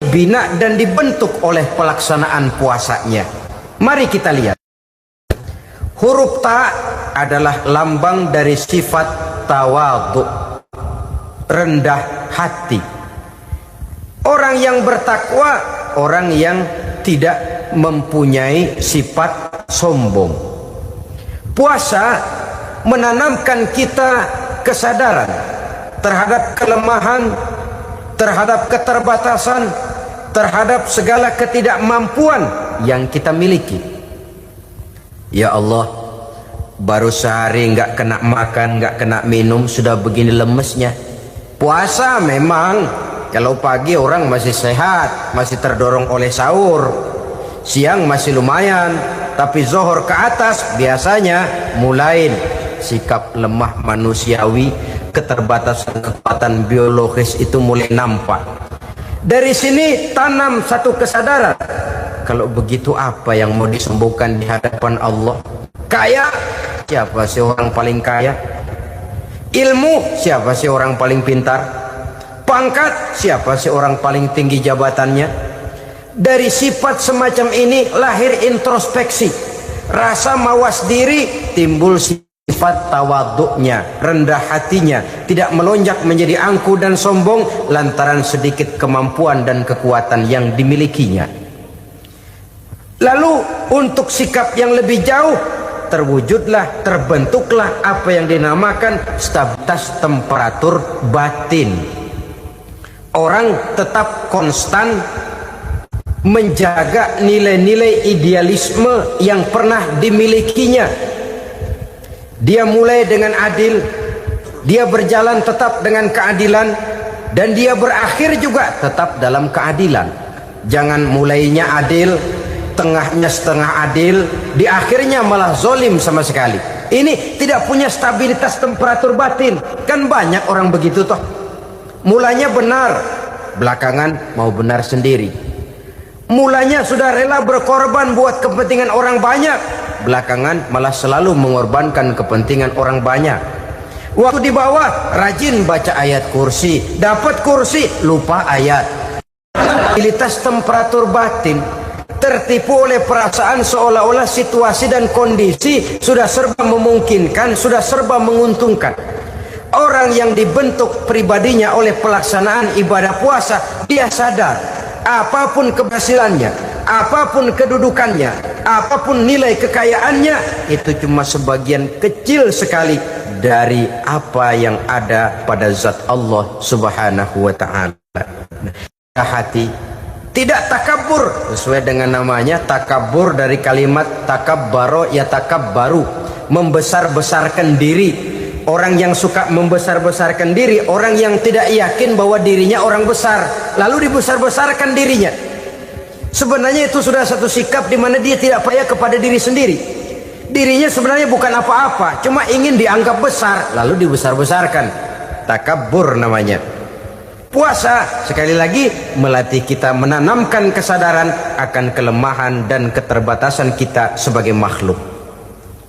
bina dan dibentuk oleh pelaksanaan puasanya. Mari kita lihat. Huruf ta adalah lambang dari sifat tawadhu, rendah hati. Orang yang bertakwa, orang yang tidak mempunyai sifat sombong. Puasa menanamkan kita kesadaran terhadap kelemahan, terhadap keterbatasan, terhadap segala ketidakmampuan yang kita miliki. Ya Allah, baru sehari nggak kena makan, nggak kena minum, sudah begini lemesnya. Puasa memang, kalau pagi orang masih sehat, masih terdorong oleh sahur, siang masih lumayan, tapi zuhur ke atas biasanya mulai sikap lemah manusiawi, keterbatasan kekuatan biologis itu mulai nampak. Dari sini tanam satu kesadaran. Kalau begitu apa yang mau disembuhkan di hadapan Allah? Kaya, siapa sih orang paling kaya? Ilmu, siapa sih orang paling pintar? Pangkat, siapa sih orang paling tinggi jabatannya? Dari sifat semacam ini lahir introspeksi, rasa mawas diri, timbul sifat tawaduknya, rendah hatinya, tidak melonjak menjadi angku dan sombong lantaran sedikit kemampuan dan kekuatan yang dimilikinya. Lalu untuk sikap yang lebih jauh, terwujudlah, terbentuklah apa yang dinamakan stabilitas temperatur batin. Orang tetap konstan menjaga nilai-nilai idealisme yang pernah dimilikinya. Dia mulai dengan adil, dia berjalan tetap dengan keadilan, dan dia berakhir juga tetap dalam keadilan. Jangan mulainya adil, tengahnya setengah adil, di akhirnya malah zolim sama sekali. Ini tidak punya stabilitas temperatur batin. Kan banyak orang begitu toh. Mulanya benar, belakangan mau benar sendiri. Mulanya sudah rela berkorban buat kepentingan orang banyak, belakangan malah selalu mengorbankan kepentingan orang banyak. Waktu di bawah rajin baca ayat kursi, dapat kursi lupa ayat. Stabilitas temperatur batin, tertipu oleh perasaan seolah-olah situasi dan kondisi sudah serba memungkinkan, sudah serba menguntungkan. Orang yang dibentuk pribadinya oleh pelaksanaan ibadah puasa, dia sadar apapun keberhasilannya, apapun kedudukannya, apapun nilai kekayaannya, itu cuma sebagian kecil sekali dari apa yang ada pada zat Allah Subhanahu wa ta'ala. Hati tidak takabur, sesuai dengan namanya takabur dari kalimat takabbaro ya takabbaru, membesar-besarkan diri. Orang yang suka membesar-besarkan diri, orang yang tidak yakin bahwa dirinya orang besar, lalu dibesar-besarkan dirinya. Sebenarnya itu sudah satu sikap di mana dia tidak percaya kepada diri sendiri. Dirinya sebenarnya bukan apa-apa, cuma ingin dianggap besar, lalu dibesar-besarkan. Takabbur namanya. Puasa sekali lagi melatih kita menanamkan kesadaran akan kelemahan dan keterbatasan kita sebagai makhluk.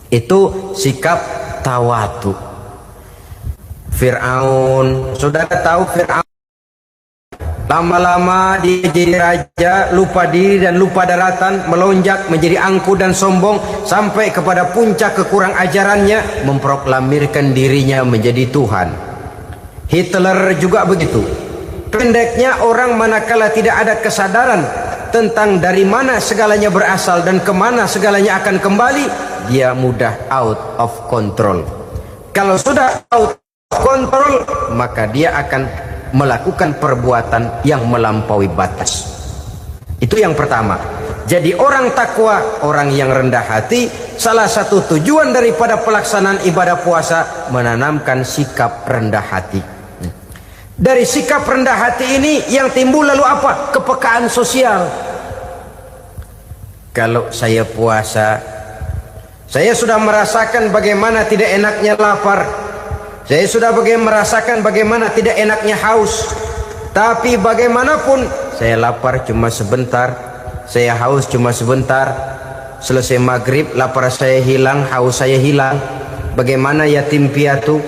Itu sikap tawadhu. Fir'aun, saudara tahu Fir'aun, lama-lama dia jadi raja, lupa diri dan lupa daratan, melonjak menjadi angku dan sombong sampai kepada puncak kekurang ajarannya, memproklamirkan dirinya menjadi Tuhan. Hitler juga begitu. Pendeknya orang manakala tidak ada kesadaran tentang dari mana segalanya berasal dan kemana segalanya akan kembali, dia mudah out of control. Kalau sudah out kontrol, maka dia akan melakukan perbuatan yang melampaui batas. Itu yang pertama. Jadi orang takwa, orang yang rendah hati, salah satu tujuan daripada pelaksanaan ibadah puasa menanamkan sikap rendah hati. Dari sikap rendah hati ini yang timbul lalu apa? Kepekaan sosial. Kalau saya puasa, saya sudah merasakan bagaimana tidak enaknya lapar. Saya sudah merasakan bagaimana tidak enaknya haus. Tapi bagaimanapun saya lapar cuma sebentar, saya haus cuma sebentar. Selesai maghrib lapar saya hilang, haus saya hilang. Bagaimana yatim piatu,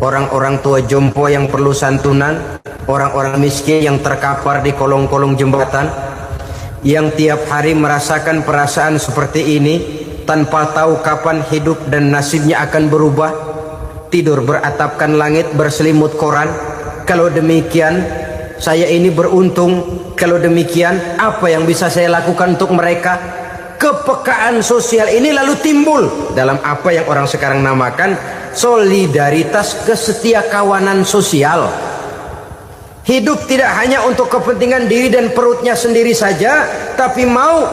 orang-orang tua jompo yang perlu santunan, orang-orang miskin yang terkapar di kolong-kolong jembatan, yang tiap hari merasakan perasaan seperti ini tanpa tahu kapan hidup dan nasibnya akan berubah. Tidur beratapkan langit, berselimut koran. Kalau demikian saya ini beruntung. Kalau demikian apa yang bisa saya lakukan untuk mereka? Kepekaan sosial ini lalu timbul dalam apa yang orang sekarang namakan solidaritas, kesetiakawanan sosial. Hidup tidak hanya untuk kepentingan diri dan perutnya sendiri saja, tapi mau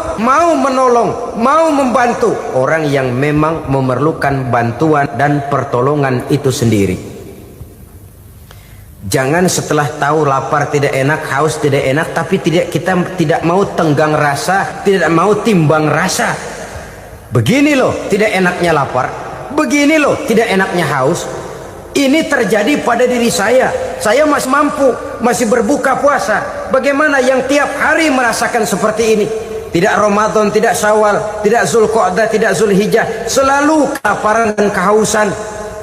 menolong, mau membantu orang yang memang memerlukan bantuan dan pertolongan itu sendiri. Jangan setelah tahu lapar tidak enak, haus tidak enak, tapi kita tidak mau tenggang rasa, tidak mau timbang rasa. Begini loh tidak enaknya lapar, begini loh tidak enaknya haus. Ini terjadi pada diri saya. Saya masih mampu, masih berbuka puasa. Bagaimana yang tiap hari merasakan seperti ini? Tidak Ramadan, tidak Syawal, tidak Zulqa'dah, tidak Zulhijjah, selalu kelaparan dan kehausan.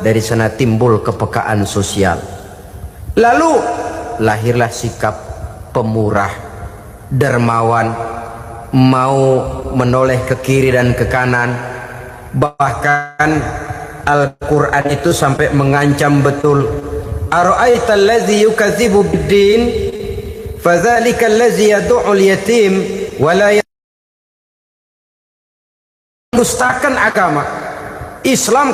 Dari sana timbul kepekaan sosial. Lalu lahirlah sikap pemurah, dermawan, mau menoleh ke kiri dan ke kanan. Bahkan Al-Quran itu sampai mengancam betul. Ara'aita allazi yukadzibu bid-din fadzalika allazi yad'u al-yatim wa la mendustakan agama. Islam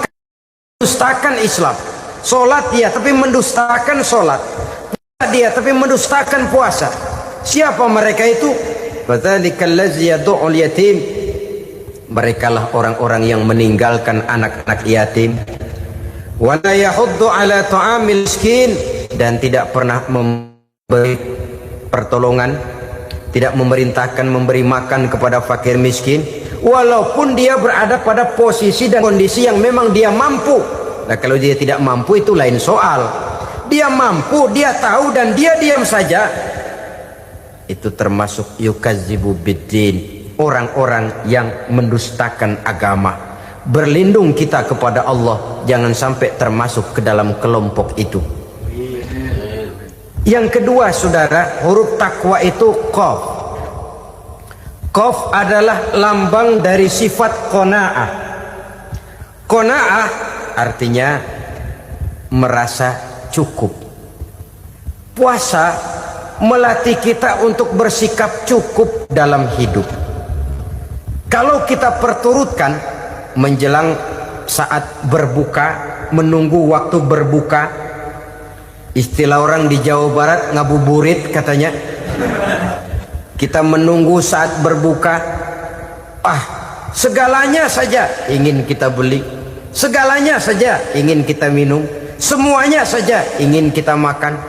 mendustakan Islam. Salat dia tapi mendustakan salat. Puasa dia tapi mendustakan puasa. Siapa mereka itu? Fadzalika allazi yad'u al-yatim. Merekalah orang-orang yang meninggalkan anak-anak yatim. Wa la yahuddu ala ta'amil miskin, dan tidak pernah memberi pertolongan, tidak memerintahkan memberi makan kepada fakir miskin, walaupun dia berada pada posisi dan kondisi yang memang dia mampu. Nah, kalau dia tidak mampu itu lain soal. Dia mampu, dia tahu, dan dia diam saja. Itu termasuk yukadzibu biddin, orang-orang yang mendustakan agama. Berlindung kita kepada Allah, jangan sampai termasuk ke dalam kelompok itu. Yang kedua saudara, huruf takwa itu qaf. Qaf adalah lambang dari sifat qanaah. Qanaah artinya merasa cukup. Puasa melatih kita untuk bersikap cukup dalam hidup. Kalau kita perturutkan menjelang saat berbuka, menunggu waktu berbuka, istilah orang di Jawa Barat ngabuburit katanya, kita menunggu saat berbuka, segalanya saja ingin kita beli, segalanya saja ingin kita minum, semuanya saja ingin kita makan,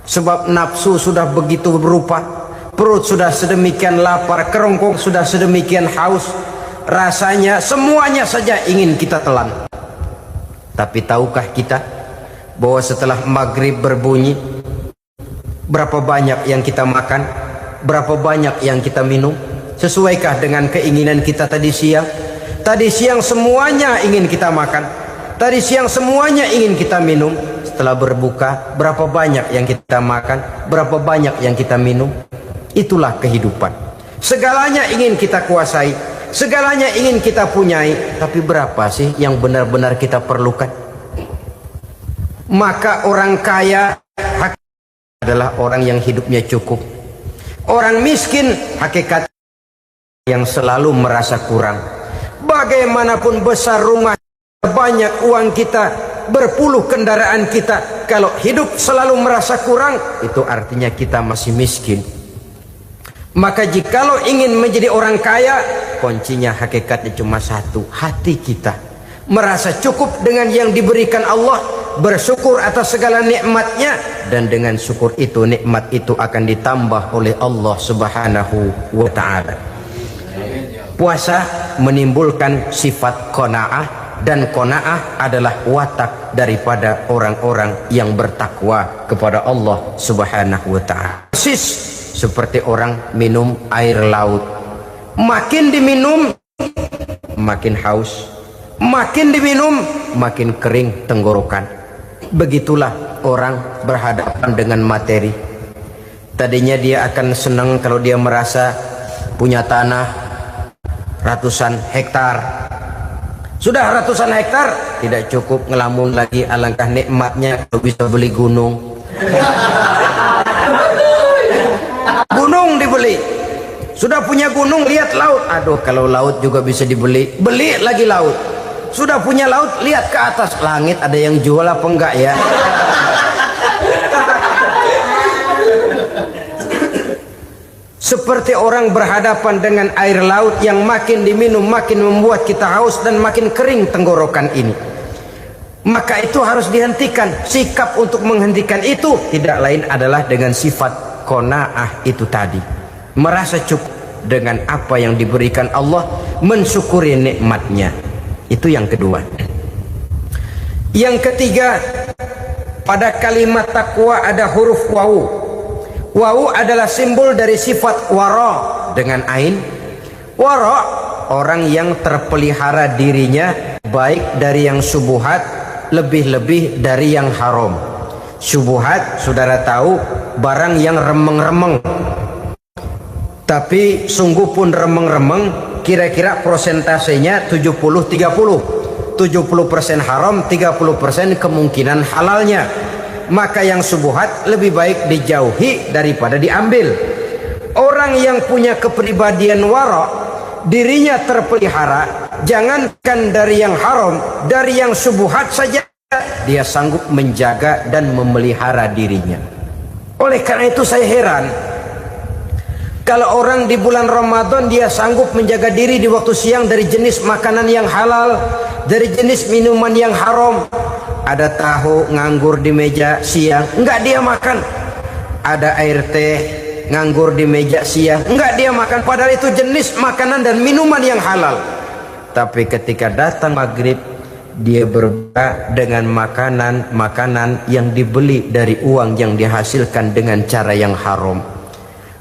sebab nafsu sudah begitu berupa, perut sudah sedemikian lapar, kerongkong sudah sedemikian haus, rasanya semuanya saja ingin kita telan. Tapi tahukah kita bahwa setelah maghrib berbunyi, berapa banyak yang kita makan, berapa banyak yang kita minum? Sesuaikah dengan keinginan kita tadi siang? Tadi siang semuanya ingin kita makan, tadi siang semuanya ingin kita minum. Setelah berbuka, berapa banyak yang kita makan, berapa banyak yang kita minum? Itulah kehidupan. Segalanya ingin kita kuasai, segalanya ingin kita punyai, tapi berapa sih yang benar-benar kita perlukan? Maka orang kaya adalah orang yang hidupnya cukup. Orang miskin hakikat yang selalu merasa kurang. Bagaimanapun besar rumah, banyak uang kita, berpuluh kendaraan kita, kalau hidup selalu merasa kurang, itu artinya kita masih miskin. Maka jikalau ingin menjadi orang kaya, kuncinya hakikatnya cuma satu, hati kita merasa cukup dengan yang diberikan Allah, bersyukur atas segala nikmatnya, dan dengan syukur itu nikmat itu akan ditambah oleh Allah Subhanahu wa ta'ala. Puasa menimbulkan sifat qanaah, dan qanaah adalah watak daripada orang-orang yang bertakwa kepada Allah Subhanahu wa taala. Persis seperti orang minum air laut. Makin diminum makin haus, makin diminum makin kering tenggorokan. Begitulah orang berhadapan dengan materi. Tadinya dia akan senang kalau dia merasa punya tanah ratusan hektar. Sudah ratusan hektar, tidak cukup ngelamun lagi, alangkah nikmatnya kalau bisa beli gunung. Gunung dibeli. Sudah punya gunung, lihat laut. Aduh, kalau laut juga bisa dibeli, beli lagi laut. Sudah punya laut, lihat ke atas langit, ada yang jual apa enggak ya? Seperti orang berhadapan dengan air laut yang makin diminum makin membuat kita haus dan makin kering tenggorokan ini. Maka itu harus dihentikan. Sikap untuk menghentikan itu tidak lain adalah dengan sifat qanaah itu tadi. Merasa cukup dengan apa yang diberikan Allah, mensyukuri nikmatnya. Itu yang kedua. Yang ketiga, pada kalimat takwa ada huruf wawu. Wawu adalah simbol dari sifat wara dengan ain. Wara, orang yang terpelihara dirinya baik dari yang subuhat, lebih-lebih dari yang haram. Subuhat, saudara tahu, barang yang remeng-remeng. Tapi sungguh pun remeng-remeng, kira-kira prosentasenya 70-30. 70% haram, 30% kemungkinan halalnya. Maka yang subuhat lebih baik dijauhi daripada diambil. Orang yang punya kepribadian wara, dirinya terpelihara, jangankan dari yang haram, dari yang subuhat saja dia sanggup menjaga dan memelihara dirinya. Oleh karena itu saya heran kalau orang di bulan Ramadan dia sanggup menjaga diri di waktu siang dari jenis makanan yang halal, dari jenis minuman yang haram. Ada tahu nganggur di meja siang, enggak dia makan. Ada air teh nganggur di meja siang, enggak dia makan. Padahal itu jenis makanan dan minuman yang halal. Tapi ketika datang maghrib, dia berbuka dengan makanan yang dibeli dari uang yang dihasilkan dengan cara yang haram.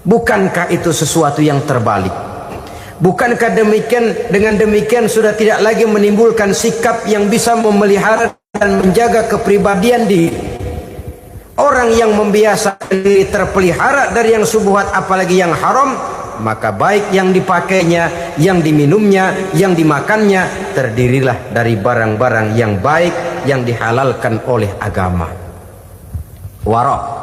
Bukankah itu sesuatu yang terbalik? Bukankah dengan demikian sudah tidak lagi menimbulkan sikap yang bisa memelihara dan menjaga kepribadian diri? Orang yang membiasakan diri terpelihara dari yang subuhat apalagi yang haram, maka baik yang dipakainya, yang diminumnya, yang dimakannya terdirilah dari barang-barang yang baik yang dihalalkan oleh agama. Wara.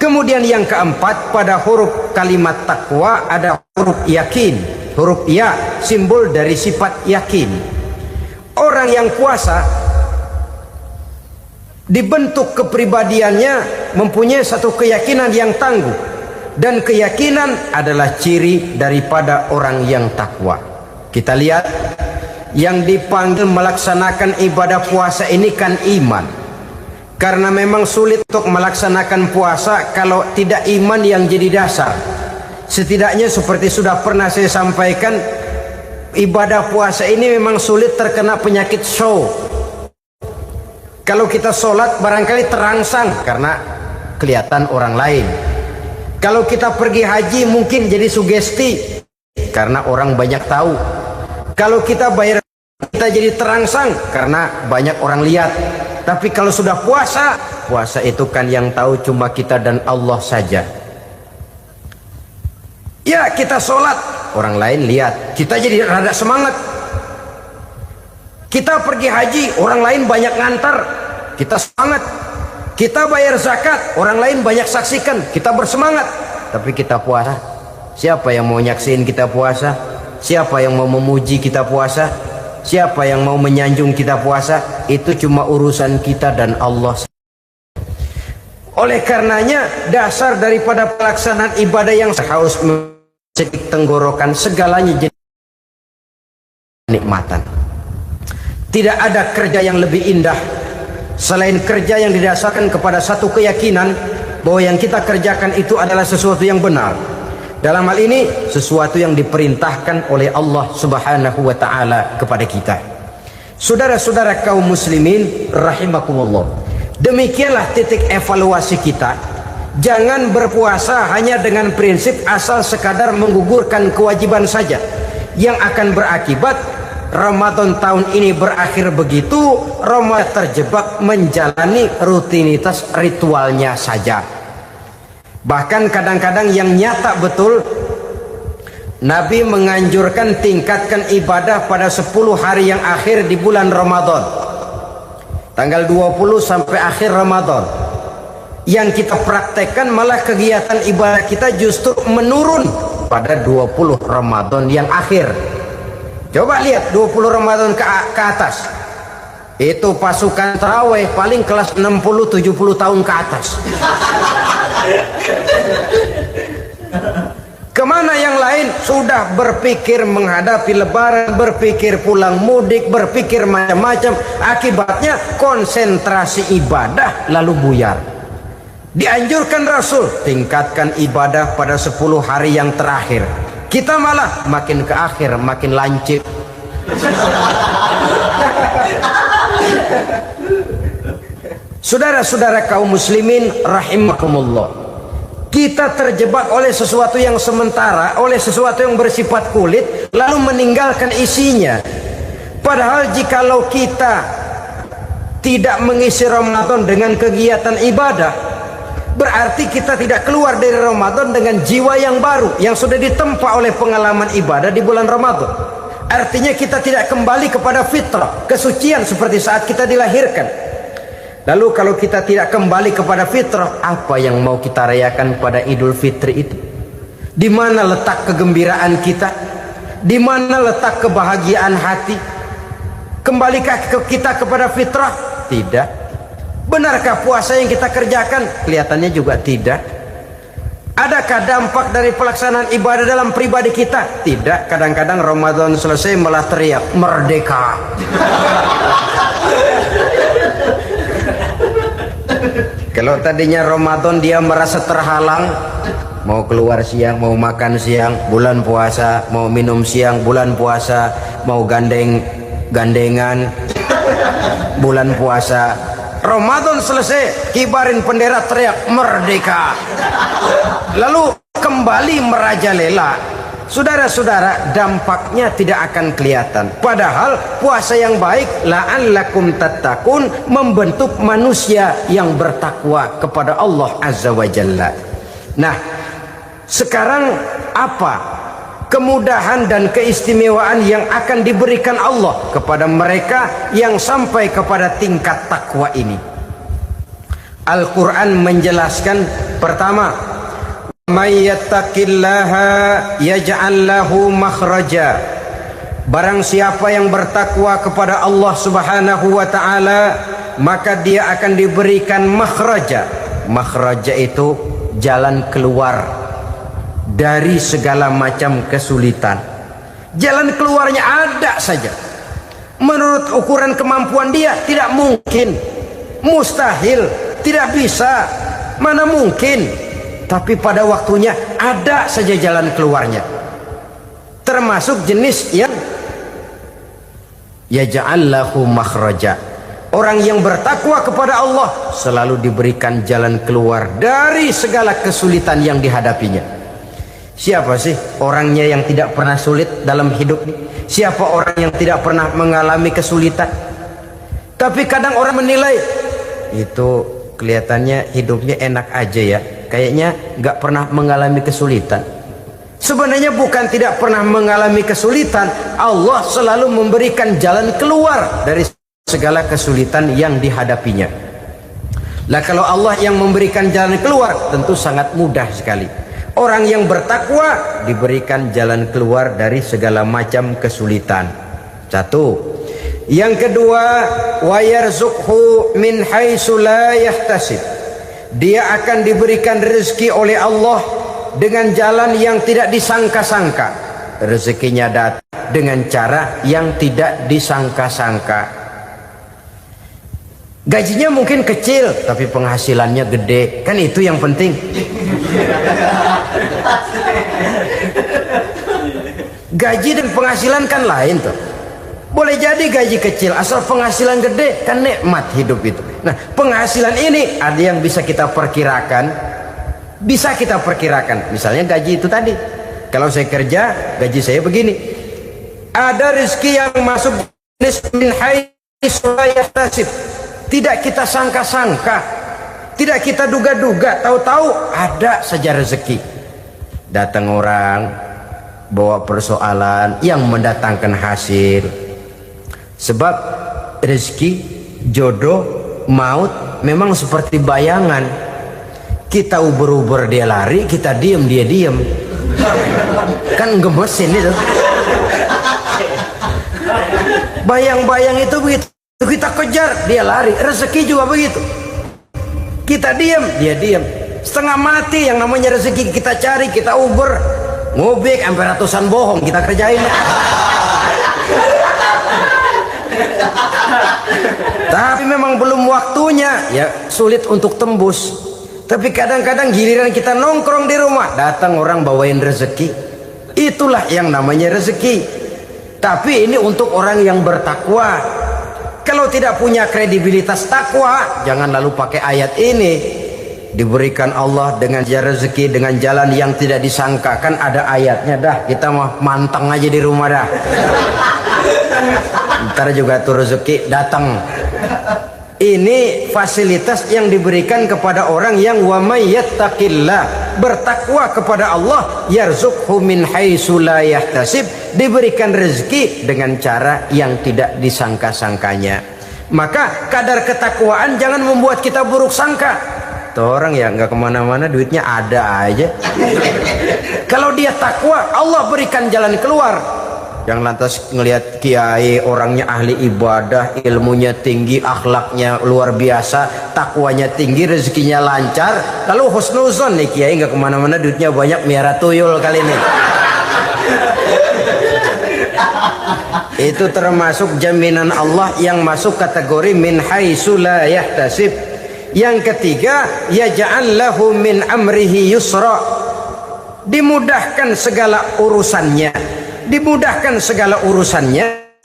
Kemudian yang keempat, pada huruf kalimat takwa ada huruf yakin. Huruf ya simbol dari sifat yakin. Orang yang puasa dibentuk kepribadiannya mempunyai satu keyakinan yang tangguh, dan keyakinan adalah ciri daripada orang yang takwa. Kita lihat yang dipanggil melaksanakan ibadah puasa ini kan iman, karena memang sulit untuk melaksanakan puasa kalau tidak iman yang jadi dasar. Setidaknya seperti sudah pernah saya sampaikan, ibadah puasa ini memang sulit terkena penyakit show. Kalau kita sholat barangkali terangsang karena kelihatan orang lain. Kalau kita pergi haji mungkin jadi sugesti karena orang banyak tahu. Kalau kita bayar kita jadi terangsang karena banyak orang lihat. Tapi kalau sudah puasa, puasa itu kan yang tahu cuma kita dan Allah saja. Ya kita sholat, orang lain lihat, kita jadi rada semangat. Kita pergi haji, orang lain banyak ngantar, kita semangat. Kita bayar zakat, orang lain banyak saksikan, kita bersemangat. Tapi kita puasa, siapa yang mau nyaksiin kita puasa? Siapa yang mau memuji kita puasa? Siapa yang mau menyanjung kita puasa? Itu cuma urusan kita dan Allah. Oleh karenanya dasar daripada pelaksanaan ibadah yang haus mencedik tenggorokan, segalanya jadi nikmatan. Tidak ada kerja yang lebih indah selain kerja yang didasarkan kepada satu keyakinan bahwa yang kita kerjakan itu adalah sesuatu yang benar. Dalam hal ini sesuatu yang diperintahkan oleh Allah Subhanahu wa taala kepada kita. Saudara-saudara kaum muslimin rahimakumullah, demikianlah titik evaluasi kita. Jangan berpuasa hanya dengan prinsip asal sekadar menggugurkan kewajiban saja, yang akan berakibat Ramadan tahun ini berakhir begitu, Ramadan terjebak menjalani rutinitas ritualnya saja. Bahkan kadang-kadang yang nyata betul, Nabi menganjurkan tingkatkan ibadah pada 10 hari yang akhir di bulan Ramadan, tanggal 20 sampai akhir Ramadan. Yang kita praktekkan malah kegiatan ibadah kita justru menurun pada 20 Ramadan yang akhir. Coba lihat 20 Ramadan ke atas, itu pasukan tarawih paling kelas 60-70 tahun ke atas. Kemana yang lain? Sudah berpikir menghadapi lebaran, berpikir pulang mudik, berpikir macam-macam. Akibatnya konsentrasi ibadah lalu buyar. Dianjurkan Rasul, tingkatkan ibadah pada 10 hari yang terakhir. Kita malah makin ke akhir makin lancip. Saudara-saudara kaum muslimin rahimakumullah, kita terjebak oleh sesuatu yang sementara, oleh sesuatu yang bersifat kulit, lalu meninggalkan isinya. Padahal jikalau kita tidak mengisi Ramadan dengan kegiatan ibadah, berarti kita tidak keluar dari Ramadan dengan jiwa yang baru, yang sudah ditempa oleh pengalaman ibadah di bulan Ramadan. Artinya kita tidak kembali kepada fitrah, kesucian seperti saat kita dilahirkan. Lalu kalau kita tidak kembali kepada fitrah, apa yang mau kita rayakan pada Idul Fitri itu? Di mana letak kegembiraan kita? Di mana letak kebahagiaan hati? Kembalikah kita kepada fitrah? Tidak. Benarkah puasa yang kita kerjakan? Kelihatannya juga tidak. Adakah dampak dari pelaksanaan ibadah dalam pribadi kita? Tidak. Kadang-kadang Ramadan selesai malah teriak merdeka. Kalau tadinya Ramadan dia merasa terhalang, mau keluar siang, mau makan siang, bulan puasa, mau minum siang, bulan puasa, mau gandengan, bulan puasa. Ramadan selesai, kibarin bendera, teriak merdeka, lalu kembali merajalela. Saudara-saudara, dampaknya tidak akan kelihatan. Padahal puasa yang baik, la'allakum tattaqun, membentuk manusia yang bertakwa kepada Allah Azza wa Jalla. Nah, sekarang apa kemudahan dan keistimewaan yang akan diberikan Allah kepada mereka yang sampai kepada tingkat takwa ini? Al-Quran menjelaskan, pertama, may yattaqillaha yaj'al lahu makhraja. Barang siapa yang bertakwa kepada Allah Subhanahu wa taala, maka dia akan diberikan makhraja. Makhraja itu jalan keluar dari segala macam kesulitan. Jalan keluarnya ada saja. Menurut ukuran kemampuan dia tidak mungkin, mustahil, tidak bisa, mana mungkin. Tapi pada waktunya ada saja jalan keluarnya. Termasuk jenis yang yaj'al lahu makhraja. Orang yang bertakwa kepada Allah selalu diberikan jalan keluar dari segala kesulitan yang dihadapinya. Siapa sih orangnya yang tidak pernah sulit dalam hidup ini? Siapa orang yang tidak pernah mengalami kesulitan? Tapi kadang orang menilai, itu kelihatannya hidupnya enak aja ya, kayaknya nggak pernah mengalami kesulitan. Sebenarnya bukan tidak pernah mengalami kesulitan, Allah selalu memberikan jalan keluar dari segala kesulitan yang dihadapinya. Lah kalau Allah yang memberikan jalan keluar, tentu sangat mudah sekali. Orang yang bertakwa diberikan jalan keluar dari segala macam kesulitan. Satu. Yang kedua, wa yarzuqhu min haitsu la yahtasib. Dia akan diberikan rezeki oleh Allah dengan jalan yang tidak disangka-sangka. Rezekinya datang dengan cara yang tidak disangka-sangka. Gajinya mungkin kecil, tapi penghasilannya gede. Kan itu yang penting. Gaji dan penghasilan kan lain tuh. Boleh jadi gaji kecil, asal penghasilan gede kan nikmat hidup itu. Nah, penghasilan ini ada yang bisa kita perkirakan. Bisa kita perkirakan. Misalnya gaji itu tadi. Kalau saya kerja, gaji saya begini. Ada rezeki yang masuk min haitsu la yahtasib. Tidak kita sangka-sangka. Tidak kita duga-duga, tahu-tahu ada saja rezeki. Datang orang bawa persoalan yang mendatangkan hasil. Sebab rezeki, jodoh, maut memang seperti bayangan. Kita uber-uber dia lari, kita diem dia diem. Kan gemesin itu. Bayang-bayang itu begitu. Kita kejar, dia lari. Rezeki juga begitu. Kita diem, dia diem. Setengah mati yang namanya rezeki kita cari, kita uber. Ngobek sampai ratusan bohong kita kerjain. Tapi memang belum waktunya, ya sulit untuk tembus. Tapi kadang-kadang giliran kita nongkrong di rumah, datang orang bawain rezeki. Itulah yang namanya rezeki. Tapi ini untuk orang yang bertakwa. Kalau tidak punya kredibilitas takwa, jangan lalu pakai ayat ini. Diberikan Allah dengan rezeki dengan jalan yang tidak disangka. Kan ada ayatnya dah, kita mah manteng aja di rumah dah. Ntar juga tuh rezeki datang. Ini fasilitas yang diberikan kepada orang yang wa may yattaqillah, bertakwa kepada Allah, yarzuqhu min haitsu la yahtasib, diberikan rezeki dengan cara yang tidak disangka-sangkanya. Maka kadar ketakwaan jangan membuat kita buruk sangka. Tuh orang ya nggak kemana-mana, duitnya ada aja. Kalau dia takwa, Allah berikan jalan keluar. Yang lantas ngelihat kiai orangnya ahli ibadah, ilmunya tinggi, akhlaknya luar biasa, takwanya tinggi, rezekinya lancar, lalu husnuzon nih kiai nggak kemana-mana, duitnya banyak, miara tuyul kali ini. Itu termasuk jaminan Allah yang masuk kategori min haitsu la yahtasib. Yang ketiga, yaj'al lahu min amrihi yusra, dimudahkan segala urusannya. Dimudahkan segala urusannya.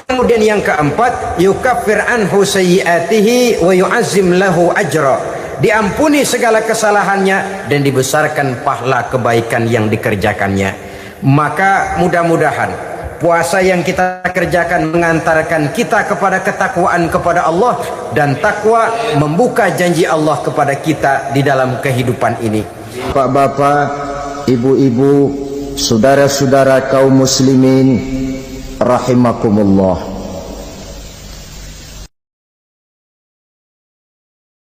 Kemudian yang keempat, yukaffir anhu sayyiatihi wa yu'azzim lahu ajra, diampuni segala kesalahannya dan dibesarkan pahala kebaikan yang dikerjakannya. Maka mudah-mudahan puasa yang kita kerjakan mengantarkan kita kepada ketakwaan kepada Allah, dan takwa membuka janji Allah kepada kita di dalam kehidupan ini. Bapak-bapak, ibu-ibu, saudara-saudara kaum muslimin rahimakumullah.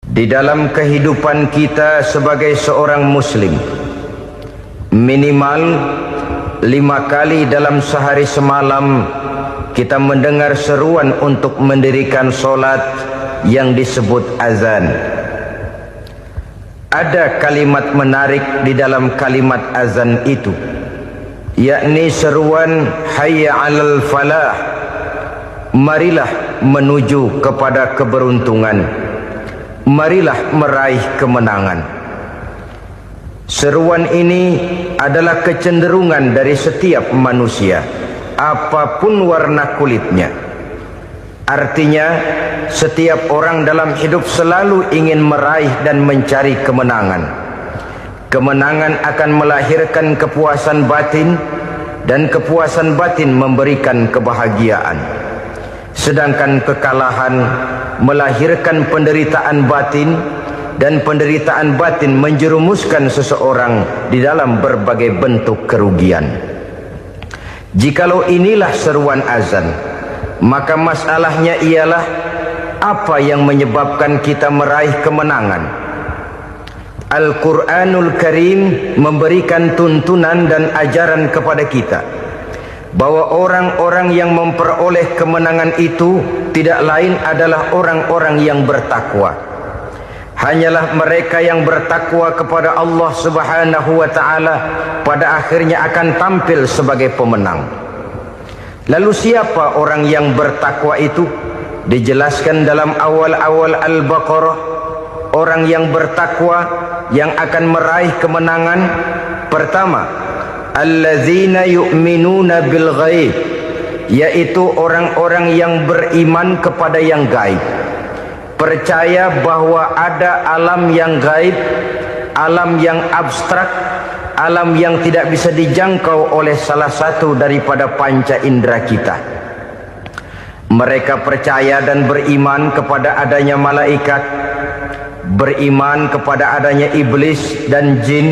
Di dalam kehidupan kita sebagai seorang muslim, minimal 5 kali dalam sehari semalam kita mendengar seruan untuk mendirikan solat yang disebut azan. Ada kalimat menarik di dalam kalimat azan itu, yakni seruan hayya 'alal falah, marilah menuju kepada keberuntungan, marilah meraih kemenangan. Seruan ini adalah kecenderungan dari setiap manusia, apapun warna kulitnya. Artinya setiap orang dalam hidup selalu ingin meraih dan mencari kemenangan. Kemenangan akan melahirkan kepuasan batin, dan kepuasan batin memberikan kebahagiaan. Sedangkan kekalahan melahirkan penderitaan batin, dan penderitaan batin menjerumuskan seseorang di dalam berbagai bentuk kerugian. Jikalau inilah seruan azan, maka masalahnya ialah apa yang menyebabkan kita meraih kemenangan. Al-Quranul Karim memberikan tuntunan dan ajaran kepada kita bahwa orang-orang yang memperoleh kemenangan itu tidak lain adalah orang-orang yang bertakwa. Hanyalah mereka yang bertakwa kepada Allah Subhanahu wa ta'ala pada akhirnya akan tampil sebagai pemenang. Lalu siapa orang yang bertakwa itu? Dijelaskan dalam awal-awal Al-Baqarah, orang yang bertakwa yang akan meraih kemenangan. Pertama, allazina yu'minuna bil ghaib, yaitu orang-orang yang beriman kepada yang gaib, percaya bahwa ada alam yang gaib, alam yang abstrak, alam yang tidak bisa dijangkau oleh salah satu daripada panca indera kita. Mereka percaya dan beriman kepada adanya malaikat, beriman kepada adanya iblis dan jin,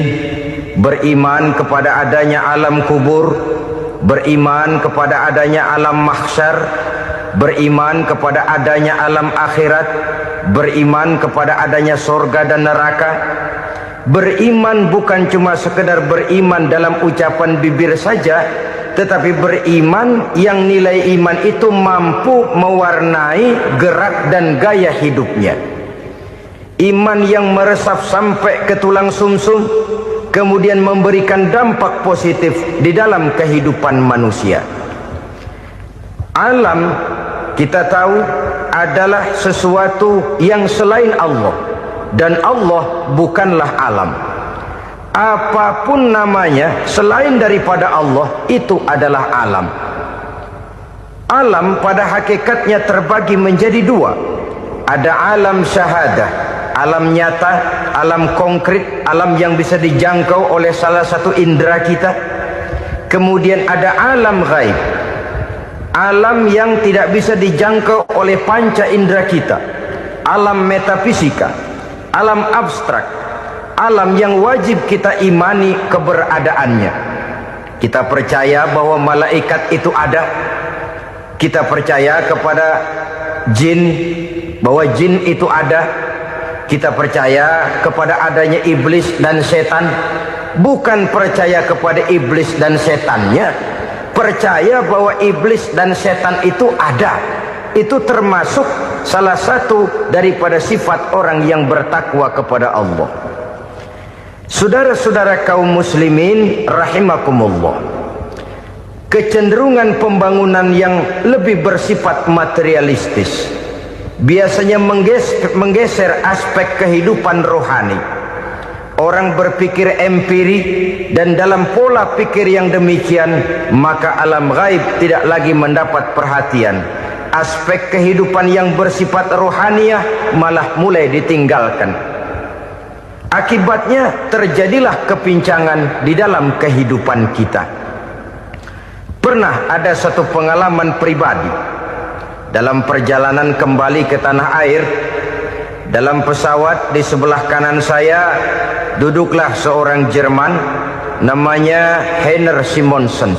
beriman kepada adanya alam kubur, beriman kepada adanya alam mahsyar, beriman kepada adanya alam akhirat, beriman kepada adanya surga dan neraka. Beriman bukan cuma sekedar beriman dalam ucapan bibir saja, tetapi beriman yang nilai iman itu mampu mewarnai gerak dan gaya hidupnya. Iman yang meresap sampai ke tulang sumsum, kemudian memberikan dampak positif di dalam kehidupan manusia. Alam, kita tahu, adalah sesuatu yang selain Allah, dan Allah bukanlah alam. Apapun namanya selain daripada Allah, itu adalah alam. Alam pada hakikatnya terbagi menjadi dua. Ada alam syahadah, alam nyata, alam konkret, alam yang bisa dijangkau oleh salah satu indera kita. Kemudian ada alam ghaib, alam yang tidak bisa dijangkau oleh panca indera kita, alam metafisika, alam abstrak, alam yang wajib kita imani keberadaannya. Kita percaya bahwa malaikat itu ada, kita percaya kepada jin, bahwa jin itu ada, kita percaya kepada adanya iblis dan setan. Bukan percaya kepada iblis dan setannya, percaya bahwa iblis dan setan itu ada. Itu termasuk salah satu daripada sifat orang yang bertakwa kepada Allah. Saudara-saudara kaum muslimin rahimakumullah, kecenderungan pembangunan yang lebih bersifat materialistis biasanya menggeser aspek kehidupan rohani. Orang berpikir empiri, dan dalam pola pikir yang demikian, maka alam gaib tidak lagi mendapat perhatian. Aspek kehidupan yang bersifat rohaniah malah mulai ditinggalkan. Akibatnya terjadilah kepincangan di dalam kehidupan kita. Pernah ada satu pengalaman pribadi dalam perjalanan kembali ke tanah air. Dalam pesawat di sebelah kanan saya duduklah seorang Jerman, namanya Heiner Simonsen.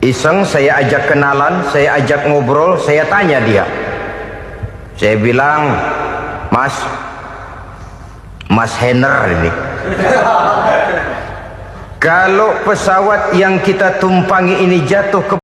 Iseng saya ajak kenalan, saya ajak ngobrol, saya tanya dia. Saya bilang, Mas Heiner ini, kalau pesawat yang kita tumpangi ini jatuh ke